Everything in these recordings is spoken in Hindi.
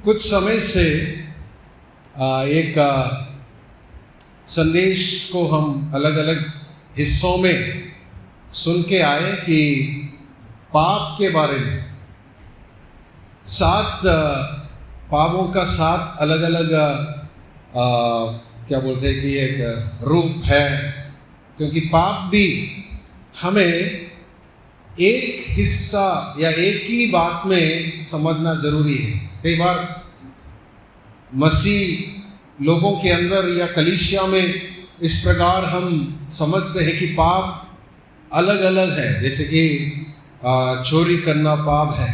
कुछ समय से एक संदेश को हम अलग अलग हिस्सों में सुन के आए कि पाप के बारे में 7 पापों का 7 अलग अलग क्या बोलते हैं कि एक रूप है, क्योंकि पाप भी हमें एक हिस्सा या एक ही बात में समझना जरूरी है। कई बार मसीह लोगों के अंदर या कलीसिया में इस प्रकार हम समझते हैं कि पाप अलग अलग है, जैसे कि चोरी करना पाप है,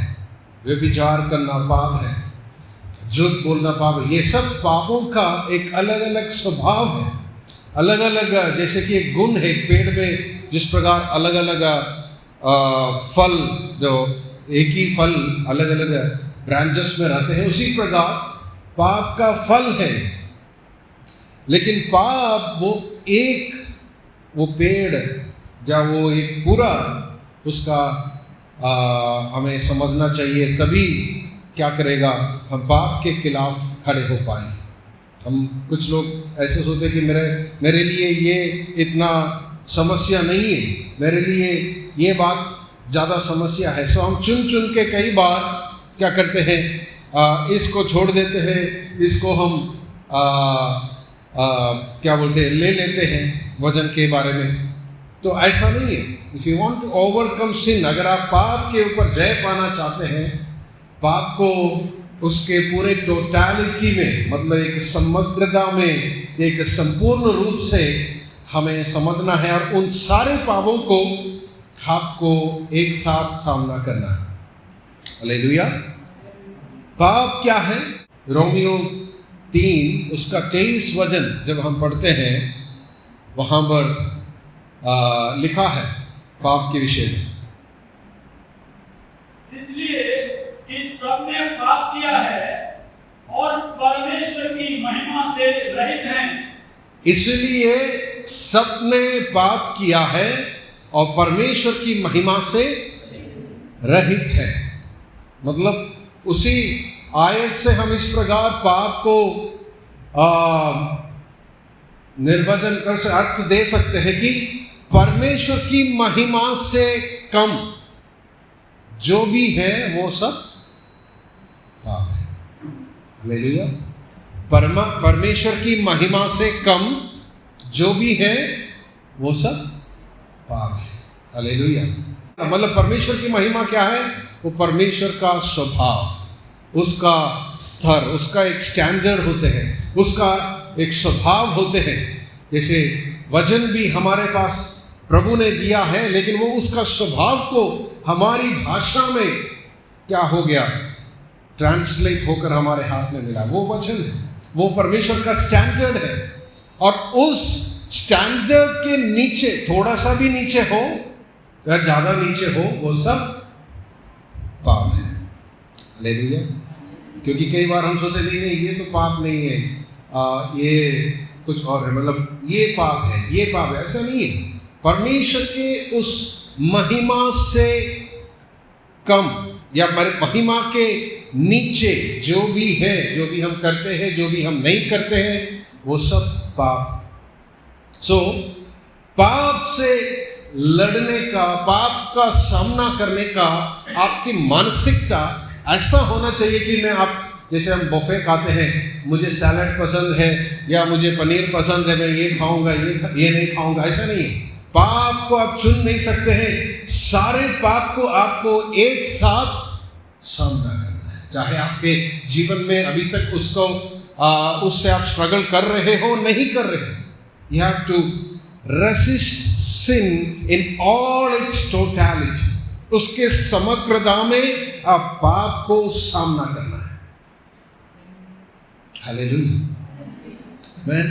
व्यभिचार करना पाप है, झूठ बोलना पाप है। ये सब पापों का एक अलग अलग स्वभाव है, अलग अलग जैसे कि एक गुण है एक पेड़ में, जिस प्रकार अलग अलग फल, जो एक ही फल अलग अलग ब्रांचेस में रहते हैं, उसी प्रकार पाप का फल है। लेकिन पाप वो पेड़ जब वो एक पूरा उसका हमें समझना चाहिए, तभी क्या करेगा, हम पाप के खिलाफ खड़े हो पाएंगे। हम कुछ लोग ऐसे सोचते कि मेरे लिए ये इतना समस्या नहीं है, मेरे लिए ये बात ज़्यादा समस्या है, सो हम चुन चुन के कई बार क्या करते हैं, इसको छोड़ देते हैं, इसको हम क्या बोलते हैं, ले लेते हैं वजन के बारे में। तो ऐसा नहीं है। If you want to overcome sin, अगर आप पाप के ऊपर जय पाना चाहते हैं, पाप को उसके पूरे टोटलिटी में, मतलब एक समग्रता में, एक संपूर्ण रूप से हमें समझना है, और उन सारे पापों को आपको एक साथ सामना करना है। हालेलुया। पाप क्या है? रोमियो 3 उसका 23 वचन जब हम पढ़ते हैं, वहां पर लिखा है पाप के विषय में, इसलिए कि सबने पाप किया है और परमेश्वर की महिमा से रहित हैं। इसलिए सबने पाप किया है और परमेश्वर की महिमा से रहित है। मतलब उसी आयत से हम इस प्रकार पाप को निर्वचन कर से अर्थ दे सकते हैं कि परमेश्वर की महिमा से कम जो भी है वो सब पाप है। हालेलुया। परमेश्वर की महिमा से कम जो भी है वो सब पाप है। हालेलुया। मतलब परमेश्वर की महिमा क्या है? वो परमेश्वर का स्वभाव, उसका स्तर, उसका एक स्टैंडर्ड होते हैं, उसका एक स्वभाव होते हैं। जैसे वचन भी हमारे पास प्रभु ने दिया है, लेकिन वो उसका स्वभाव को हमारी भाषा में क्या हो गया, ट्रांसलेट होकर हमारे हाथ में मिला। वो वचन है, वो परमेश्वर का स्टैंडर्ड है, और उस स्टैंडर्ड के नीचे थोड़ा सा भी नीचे हो या ज्यादा नीचे हो, वो सब पाप है। हालेलुया। क्योंकि कई बार हम सोचते नहीं ये तो पाप नहीं है, ये कुछ और है, मतलब ये पाप है, ये पाप है। ऐसा नहीं है। परमेश्वर के उस महिमा से कम या महिमा के नीचे जो भी है, जो भी हम करते हैं, जो भी हम नहीं करते हैं, वो सब पाप। पाप से लड़ने का, पाप का सामना करने का आपकी मानसिकता ऐसा होना चाहिए कि जैसे हम बुफे खाते हैं, मुझे सैलड पसंद है या मुझे पनीर पसंद है, मैं ये खाऊंगा, ये नहीं खाऊंगा, ऐसा नहीं है। पाप को आप चुन नहीं सकते हैं। सारे पाप को आपको एक साथ सामना करना है। चाहे आपके जीवन में अभी तक उससे आप स्ट्रगल कर रहे हो, नहीं कर रहे हो, you have to resist sin in all its totality. उसके समग्रता में आप पाप को सामना करना है। हालेलुया। आमीन।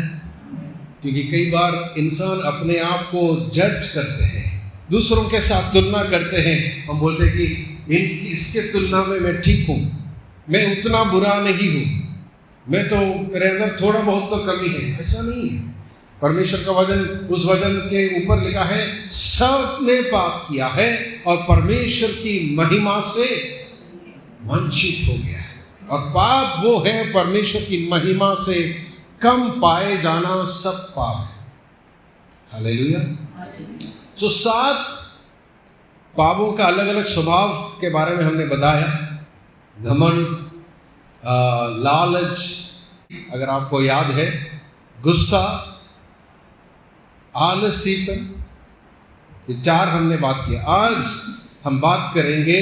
क्योंकि कई बार इंसान अपने आप को जज करते हैं, दूसरों के साथ तुलना करते हैं। हम बोलते हैं कि इसके तुलना में मैं ठीक हूँ, मैं उतना बुरा नहीं हूँ, मैं तो, मेरे अंदर थोड़ा बहुत तो कमी है। ऐसा नहीं है। परमेश्वर का वचन, उस वचन के ऊपर लिखा है सबने पाप किया है और परमेश्वर की महिमा से वंचित हो गया है। और पाप वो है परमेश्वर की महिमा से कम पाए जाना, सब पाप है। हालेलुया। सो 7 पापों का अलग अलग स्वभाव के बारे में हमने बताया। घमंड, लालच, अगर आपको याद है, गुस्सा, आलसीपन, ये 4 हमने बात किया। आज हम बात करेंगे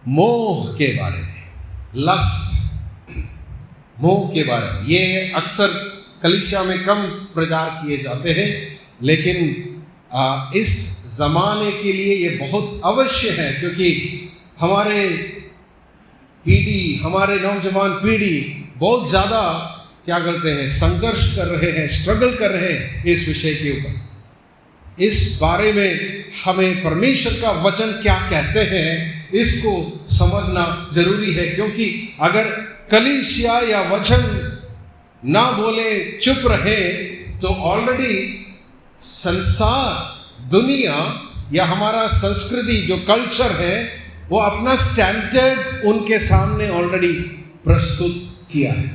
मोह के बारे में, लस्ट, मोह के बारे में। ये अक्सर कलीसिया में कम प्रचार किए जाते हैं, लेकिन इस ज़माने के लिए ये बहुत अवश्य है, क्योंकि हमारे पीढ़ी, हमारे नौजवान पीढ़ी बहुत ज़्यादा क्या करते हैं, संघर्ष कर रहे हैं, स्ट्रगल कर रहे हैं इस विषय के ऊपर। इस बारे में हमें परमेश्वर का वचन क्या कहते हैं, इसको समझना जरूरी है, क्योंकि अगर कलीसिया या वचन ना बोले, चुप रहे, तो ऑलरेडी संसार, दुनिया या हमारा संस्कृति जो कल्चर है, वो अपना स्टैंडर्ड उनके सामने ऑलरेडी प्रस्तुत किया है।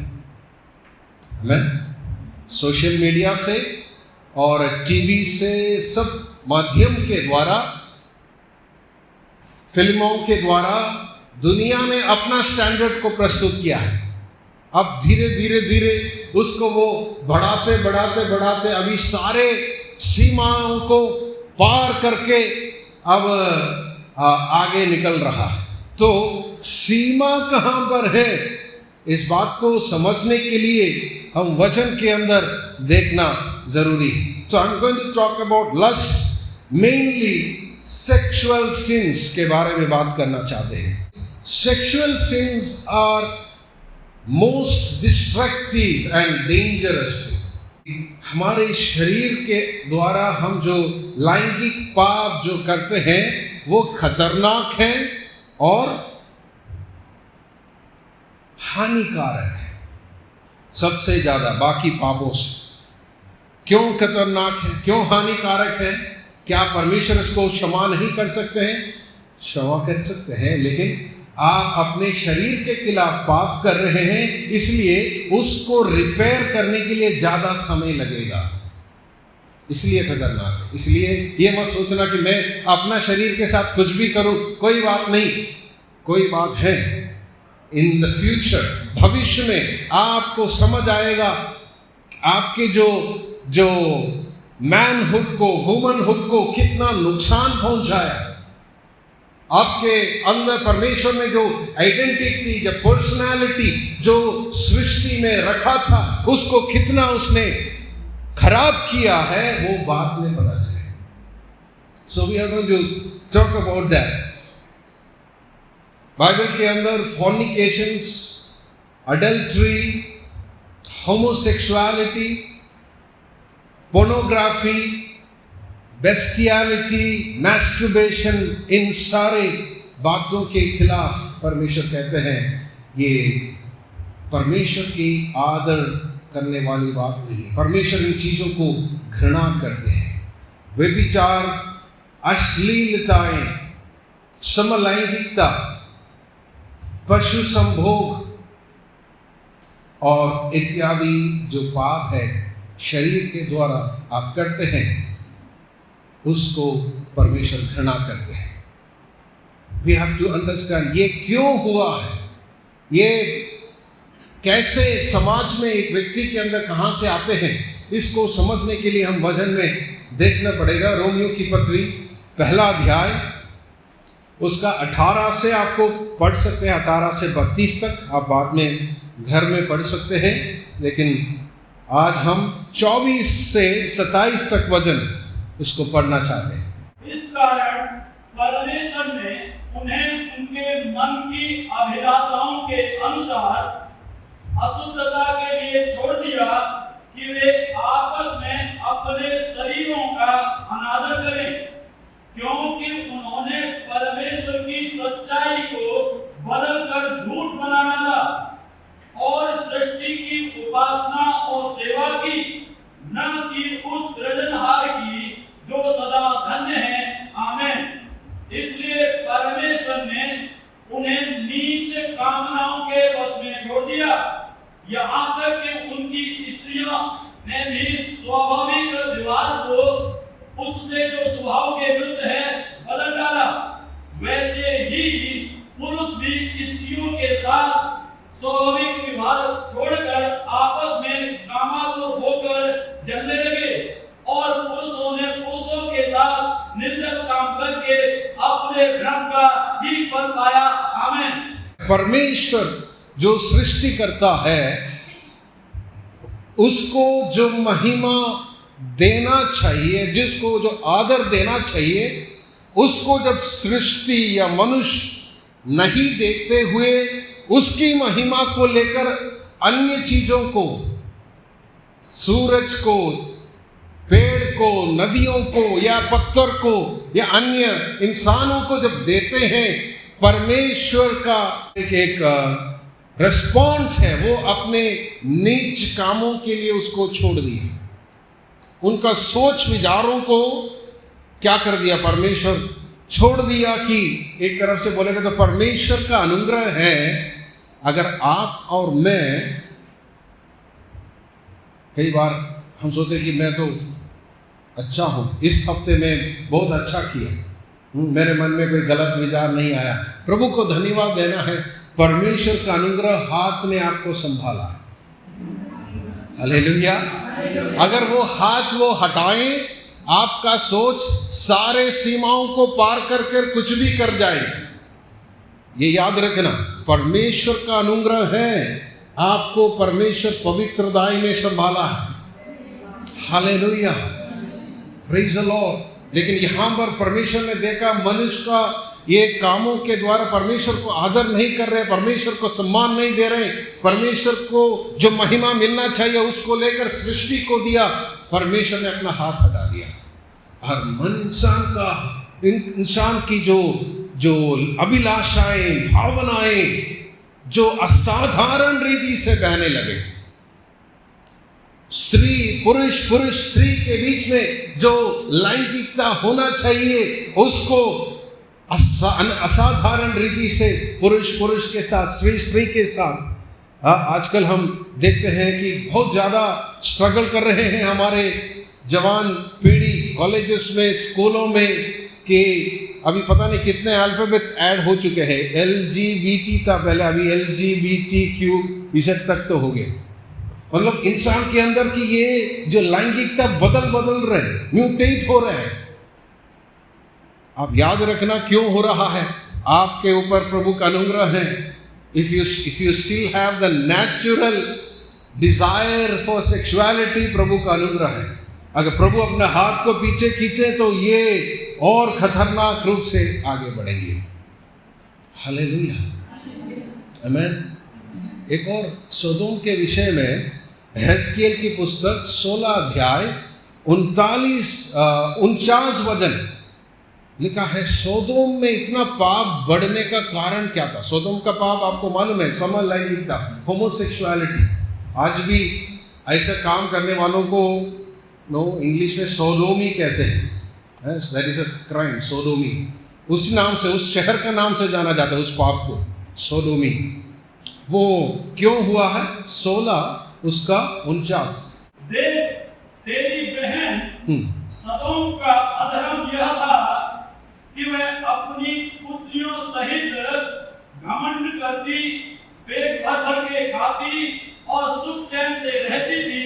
आमीन। सोशल मीडिया से और टीवी से, सब माध्यम के द्वारा, फिल्मों के द्वारा दुनिया ने अपना स्टैंडर्ड को प्रस्तुत किया है। अब धीरे धीरे उसको वो बढ़ाते अभी सारे सीमाओं को पार करके अब आगे निकल रहा है। तो सीमा कहाँ पर है, इस बात को समझने के लिए हम वचन के अंदर देखना जरूरी है। So I'm going to talk about lust, mainly sexual sins के बारे में बात करना चाहते हैं। Sexual sins are most destructive and dangerous। हमारे शरीर के द्वारा हम जो लैंगिक पाप जो करते हैं, वो खतरनाक है और हानिकारक है सबसे ज्यादा बाकी पापों से। क्यों खतरनाक है, क्यों हानिकारक है? क्या परमेश्वर इसको क्षमा नहीं कर सकते हैं? क्षमा कर सकते हैं, लेकिन आप अपने शरीर के खिलाफ पाप कर रहे हैं, इसलिए उसको रिपेयर करने के लिए ज्यादा समय लगेगा, इसलिए खतरनाक है। इसलिए ये मत सोचना कि मैं अपना शरीर के साथ कुछ भी करूं, कोई बात नहीं। कोई बात है, इन द फ्यूचर, भविष्य में आपको समझ आएगा आपके जो मैनहुड को, वुमनहुड को कितना नुकसान पहुंचाया। आपके अंदर परमेश्वर ने जो आइडेंटिटी, जो पर्सनालिटी जो सृष्टि में रखा था, उसको कितना उसने खराब किया है, वो बाद में पता चले। So we are going to talk about that. Bible के अंदर fornications, adultery, homosexuality, pornography, bestiality, masturbation, इन सारे बातों के खिलाफ परमेश्वर कहते हैं ये परमेश्वर की आदर करने वाली बात नहीं है। परमेश्वर इन चीज़ों को घृणा करते हैं। व्यभिचार, अश्लीलताएं, समलैंगिकता, पशु संभोग और इत्यादि जो पाप है शरीर के द्वारा आप करते हैं, उसको परमेश्वर घृणा करते हैं। वी हैव टू अंडरस्टैंड ये क्यों हुआ है, ये कैसे समाज में एक व्यक्ति के अंदर कहाँ से आते हैं, इसको समझने के लिए हम वचन में देखना पड़ेगा। रोमियो की पत्री 1 अध्याय, उसका 18 से आपको पढ़ सकते हैं, 18 से 32 तक आप बाद में घर में पढ़ सकते हैं, लेकिन आज हम 24 से 27 तक वचन इसको पढ़ना चाहते हैं। इस कारण परमेश्वर ने उन्हें उनके मन की अभिलाषाओं के अनुसार अशुद्धता के लिए छोड़ दिया कि वे आपस में अपने शरीरों का अनादर करें, क्योंकि उन्होंने परमेश्वर की सच्चाई को बदलकर झूठ बना डाला और सृष्टि की उपासना और सेवा की, न कि उस सृजनहार की जो सदा धन्य है। आमीन। इसलिए परमेश्वर ने उन्हें नीच कामनाओं छोड़ दिया, यहाँ तक कि उनकी स्त्रियों ने भी स्वाभाविक व्यवहार को उससे जो स्वभाव के विरुद्ध है बदल डाला। वैसे ही पुरुष भी स्त्रियों के साथ स्वाभाविक व्यवहार छोड़कर आपस में कामातुर होकर जलने लगे और पुरुषों ने पुरुषों के साथ निर्जल काम करके अपने भ्रम का ही फल पाया। आमीन। परमेश्वर जो सृष्टि करता है उसको जो महिमा देना चाहिए, जिसको जो आदर देना चाहिए, उसको जब सृष्टि या मनुष्य नहीं देखते हुए उसकी महिमा को लेकर अन्य चीजों को, सूरज को, पेड़ को, नदियों को या पत्थर को या अन्य इंसानों को जब देते हैं, परमेश्वर का एक रिस्पॉन्स है, वो अपने नीच कामों के लिए उसको छोड़ दिया। उनका सोच विचारों को क्या कर दिया? परमेश्वर छोड़ दिया। कि एक तरफ से बोलेगा तो परमेश्वर का अनुग्रह है। अगर आप और मैं, कई बार हम सोचते कि मैं तो अच्छा हूं, इस हफ्ते में बहुत अच्छा किया, मेरे मन में कोई गलत विचार नहीं आया, प्रभु को धन्यवाद देना है। परमेश्वर का अनुग्रह हाथ ने आपको संभाला। हालेलुया। अगर वो हाथ वो हटाएं, आपका सोच सारे सीमाओं को पार कर कुछ भी कर जाएगा। ये याद रखना, परमेश्वर का अनुग्रह है, आपको परमेश्वर पवित्रताई में संभाला है। Hallelujah, praise the Lord. लेकिन यहां पर परमेश्वर ने देखा मनुष्य का ये कामों के द्वारा परमेश्वर को आदर नहीं कर रहे, परमेश्वर को सम्मान नहीं दे रहे, परमेश्वर को जो महिमा मिलना चाहिए उसको लेकर सृष्टि को दिया, परमेश्वर ने अपना हाथ हटा दिया। और मन इंसान की जो अभिलाषाएं, भावनाएं जो असाधारण रीति से बहने लगे, स्त्री पुरुष, पुरुष स्त्री के बीच में जो लैंगिकता होना चाहिए उसको असाधारण रीति से पुरुष पुरुष के साथ, स्त्री स्त्री के साथ। आजकल हम देखते हैं कि बहुत ज़्यादा स्ट्रगल कर रहे हैं हमारे जवान पीढ़ी कॉलेजेस में, स्कूलों में, कि अभी पता नहीं कितने अल्फाबेट्स ऐड हो चुके हैं। LGBT था पहले, अभी LGBTQ तक तो हो गए। मतलब इंसान के अंदर की ये जो लैंगिकता बदल रहे हैं, म्यूटेट हो रहे हैं। आप याद रखना क्यों हो रहा है, आपके ऊपर प्रभु का अनुग्रह है। If you still have the natural desire for sexuality, प्रभु का अनुग्रह है। अगर प्रभु अपने हाथ को पीछे खींचे तो ये और खतरनाक रूप से आगे बढ़ेंगे। हालेलुया, आमीन। एक और सोदोम के विषय में हेस्कियल की पुस्तक 16 अध्याय 49 वचन लिखा है। सोदोम में इतना पाप बढ़ने का कारण क्या था? सोदोम का पाप आपको मालूम है, समलैंगिकता, होमोसेक्सुअलिटी। आज भी ऐसा काम करने वालों को इंग्लिश में सोदोमी कहते हैं। That is a crime, sodomy. उस नाम से, उस शहर का नाम से जाना जाता है उस पाप को, सोदोमी। वो क्यों हुआ है? 16 उसका 49। तेरी बहन सदोम का अधर्म यह था कि वह अपनी पुत्रियों सहित घमंड करती, पेट भर के खाती और सुख चैन से रहती थी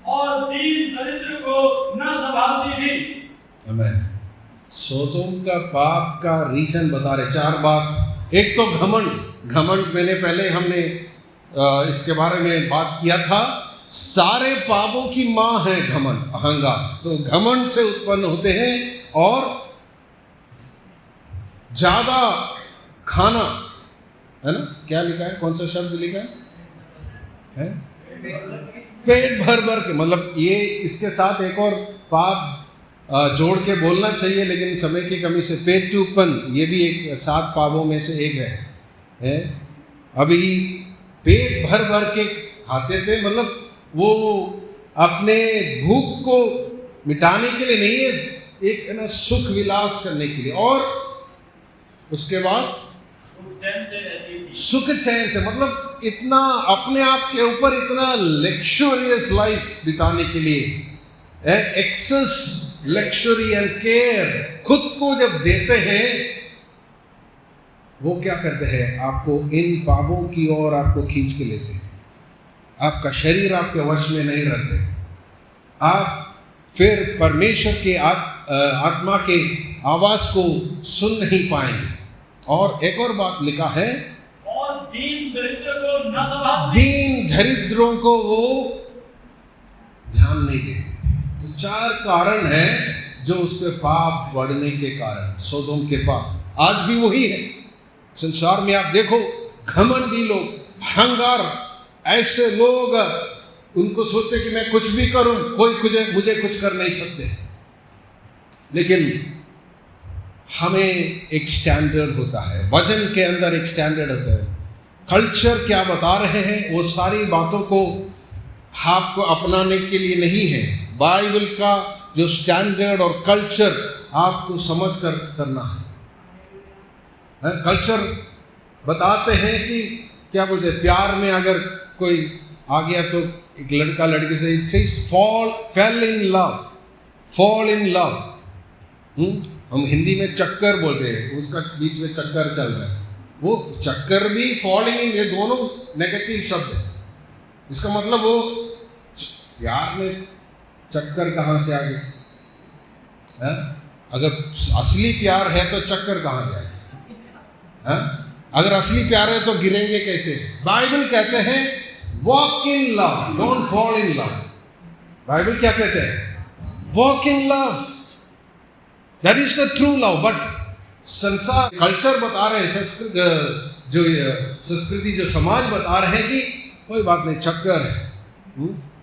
और दीन दरिद्र को न संभालती थी। आमीन। सोदोम का पाप का रीजन बता रहे, 4 बात। एक तो घमंड मैंने पहले हमने इसके बारे में बात किया था। सारे पापों की माँ है घमंड, अहंकार। तो घमंड से उत्पन्न होते हैं। और ज्यादा खाना, है ना, क्या लिखा है, कौन सा शब्द लिखा है? पेट भर के, मतलब ये इसके साथ एक और पाप जोड़ के बोलना चाहिए, लेकिन समय की कमी से पेट टूपन, ये भी एक 7 पापों में से एक है। अभी पेट भर के खाते थे, मतलब वो अपने भूख को मिटाने के लिए नहीं है, एक ना सुख विलास करने के लिए। और उसके बाद सुख चैन से रहती थी। सुख चैन से मतलब इतना अपने आप के ऊपर इतना लग्जरियस लाइफ बिताने के लिए एक्सेस लग्जरी एंड केयर खुद को जब देते हैं, वो क्या करते हैं, आपको इन पापों की ओर आपको खींच के लेते हैं। आपका शरीर आपके वश में नहीं रहते, आप फिर परमेश्वर के आत्मा के आवाज को सुन नहीं पाएंगे। और एक और बात लिखा है, और दीन दरिद्र को न सभाते, दीन दरिद्रों को वो ध्यान नहीं देते थे। तो 4 कारण है जो उसके पाप बढ़ने के कारण, सोदोम के पाप आज भी वही है। संसार में आप देखो, घमंडी लोग, अहंकार, ऐसे लोग, उनको सोचते कि मैं कुछ भी करूं, कोई मुझे कुछ कर नहीं सकते। लेकिन हमें एक स्टैंडर्ड होता है, वचन के अंदर एक स्टैंडर्ड होता है। कल्चर क्या बता रहे हैं, वो सारी बातों को आपको अपनाने के लिए नहीं है। बाइबल का जो स्टैंडर्ड और कल्चर आपको समझ कर करना है। कल्चर बताते हैं कि क्या बोलते हैं, प्यार में अगर कोई आ गया तो एक लड़का लड़की से it says fall in love. हम हिंदी में चक्कर बोलते हैं, उसका बीच में चक्कर चल रहा है, वो चक्कर भी फॉलिंग इन, ये दोनों नेगेटिव शब्द है। इसका मतलब वो प्यार में चक्कर कहाँ से आ गया? अगर असली प्यार है तो चक्कर कहाँ से आएगा? अगर असली प्यार है तो गिरेंगे कैसे? बाइबल कहते हैं walk in love, don't fall in love. Bible क्या कहते हैं? Walk in love, that is the true love. But संसार कल्चर बता रहे हैं, संस्कृति जो समाज बता रहे हैं कि कोई बात नहीं, चक्कर है।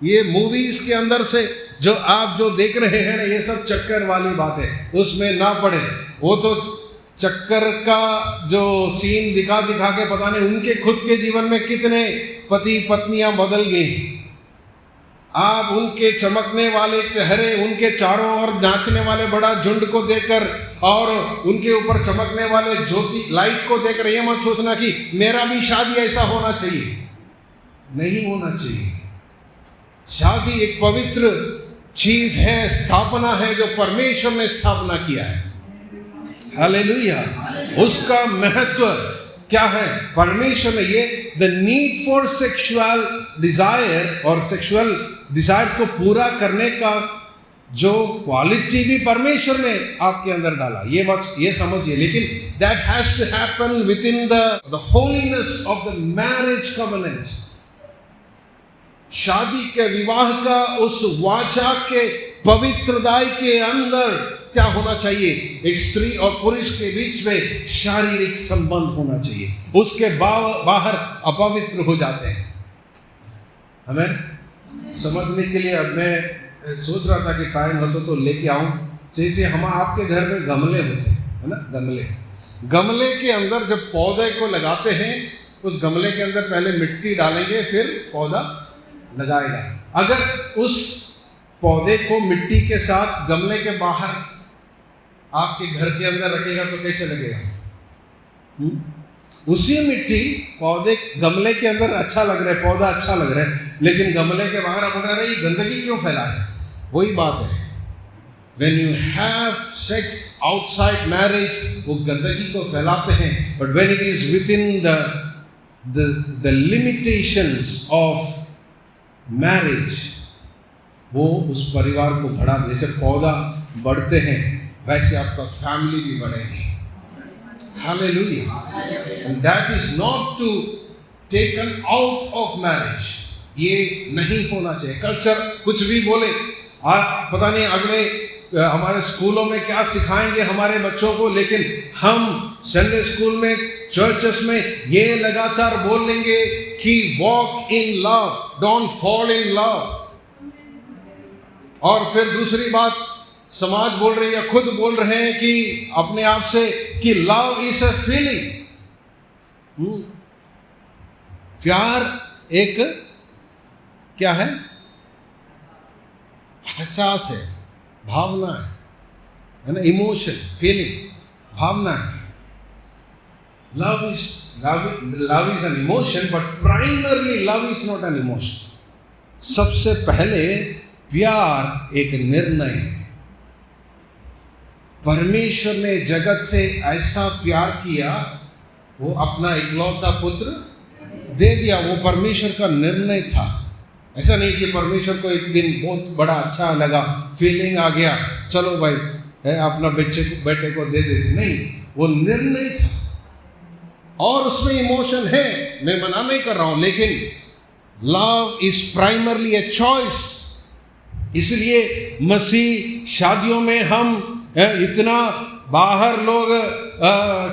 ये मूवीज के अंदर से जो आप जो देख रहे हैं ना, ये सब चक्कर वाली बात है, उसमें ना पड़े। वो तो चक्कर का जो सीन दिखा के पता नहीं उनके खुद के जीवन में कितने पति पत्नियां बदल गई। आप उनके चमकने वाले चेहरे, उनके चारों ओर नाचने वाले बड़ा झुंड को देखकर और उनके ऊपर चमकने वाले ज्योति लाइट को देखकर ये मत सोचना कि मेरा भी शादी ऐसा होना चाहिए। नहीं होना चाहिए। शादी एक पवित्र चीज है, स्थापना है जो परमेश्वर ने स्थापना किया है। हालेलुया। उसका महत्व क्या है? परमेश्वर ने ये the need for sexual desire और सेक्सुअल डिजायर को पूरा करने का जो क्वालिटी भी परमेश्वर ने आपके अंदर डाला, ये समझिए। लेकिन that has to happen with in the holiness of the marriage covenant. शादी के विवाह का उस वाचा के पवित्रताई के अंदर क्या होना चाहिए? एक स्त्री और पुरुष के बीच में शारीरिक संबंध होना चाहिए। उसके बाहर अपवित्र हो जाते हैं। हमें समझने के लिए अब मैं सोच रहा था कि टाइम हो तो लेके आऊं। जैसे हम आपके घर में गमले होते हैं, है ना? गमले के अंदर जब पौधे को लगाते हैं, उस गमले के अंदर पहले मिट्टी डालेंगे, फिर पौधा लगाएगा। अगर उस पौधे को मिट्टी के साथ गमले के बाहर आपके घर के अंदर रखेगा तो कैसे लगेगा? उसी मिट्टी पौधे गमले के अंदर अच्छा लग रहा है, पौधा अच्छा लग रहा है, लेकिन गमले के बाहर आप बता रहे गंदगी क्यों फैला है? वही बात है। When you have sex outside marriage, वो गंदगी को फैलाते हैं। But when it is within the limitations of marriage, वो उस परिवार को बढ़ा। जैसे पौधा बढ़ते हैं वैसे आपका फैमिली भी बढ़ेगी। Hallelujah. And that is not to taken out of marriage. ये नहीं होना चाहिए। कल्चर कुछ भी बोले, पता नहीं अगले हमारे स्कूलों में क्या सिखाएंगे हमारे बच्चों को, लेकिन हम संडे स्कूल में, चर्चेस में ये लगातार बोल लेंगे कि walk in love, don't fall in love. और फिर दूसरी बात समाज बोल रही है, खुद बोल रहे हैं कि अपने आप से कि लव इज अ फीलिंग। प्यार एक क्या है? एहसास है, भावना है ना? इमोशन, फीलिंग, भावना है। Love is an emotion, but primarily love is not an emotion. सबसे पहले प्यार एक निर्णय है। परमेश्वर ने जगत से ऐसा प्यार किया, वो अपना इकलौता पुत्र दे दिया। वो परमेश्वर का निर्णय था। ऐसा नहीं कि परमेश्वर को एक दिन बहुत बड़ा अच्छा लगा, फीलिंग आ गया, चलो भाई अपना बेटे को दे देते। नहीं, वो निर्णय था और उसमें इमोशन है, मैं मना नहीं कर रहा हूं, लेकिन love is primarily a choice. इसलिए मसीह शादियों में हम इतना बाहर लोग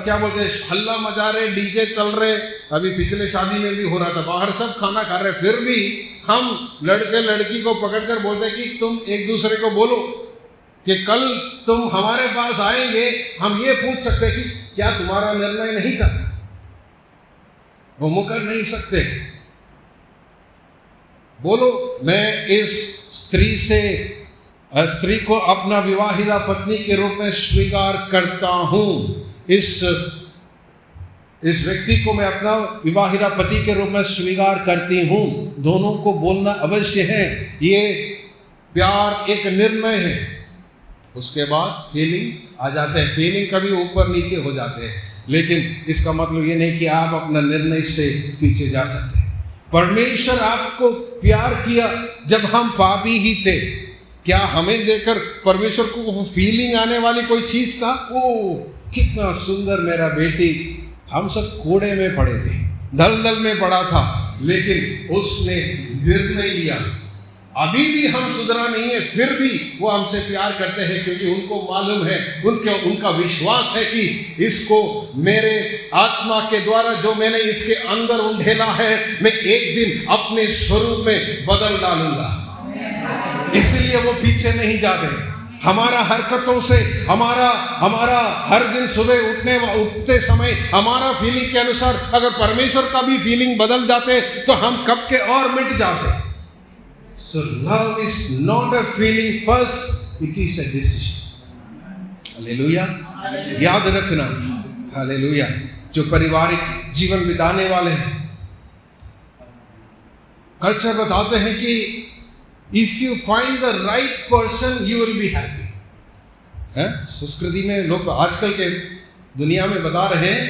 क्या बोलते हैं, हल्ला मचा रहे, डीजे चल रहे, अभी पिछले शादी में भी हो रहा था, बाहर सब खाना खा रहे, फिर भी हम लड़के लड़की को पकड़कर बोलते हैं कि तुम एक दूसरे को बोलो कि कल तुम हमारे पास आएंगे, हम ये पूछ सकते हैं कि क्या तुम्हारा निर्णय नहीं था? वो मुकर नहीं सकते। बोलो, मैं इस स्त्री को अपना विवाहिता पत्नी के रूप में स्वीकार करता हूं। इस व्यक्ति को मैं अपना विवाहिता पति के रूप में स्वीकार करती हूं। दोनों को बोलना अवश्य है। ये प्यार एक निर्णय है। उसके बाद फीलिंग आ जाते हैं। फीलिंग कभी ऊपर नीचे हो जाते हैं, लेकिन इसका मतलब ये नहीं कि आप अपना निर्णय से पीछे जा सकते हैं। परमेश्वर आपको प्यार किया जब हम पापी ही थे। क्या हमें देखकर परमेश्वर को वो फीलिंग आने वाली कोई चीज था? ओ कितना सुंदर मेरा बेटी। हम सब कूड़े में पड़े थे, दलदल में पड़ा था, लेकिन उसने निर्णय लिया। अभी भी हम सुधरा नहीं है, फिर भी वो हमसे प्यार करते हैं, क्योंकि उनको मालूम है, उनका विश्वास है कि इसको मेरे आत्मा के द्वारा जो मैंने इसके अंदर उंडेला है, मैं एक दिन अपने स्वरूप में बदल डालूंगा। इसलिए वो पीछे नहीं जाते। हमारा हरकतों से, हमारा हर दिन सुबह उठते समय हमारा फीलिंग के अनुसार अगर परमेश्वर का भी फीलिंग बदल जाते तो हम कब के और मिट जाते। So love is not a feeling first, it is a decision. Hallelujah. याद रखना, हालेलुया। जो पारिवारिक जीवन बिताने वाले हैं, कल्चर बताते हैं कि if you find the right person you will be happy। है संस्कृति में लोग आजकल के दुनिया में बता रहे हैं,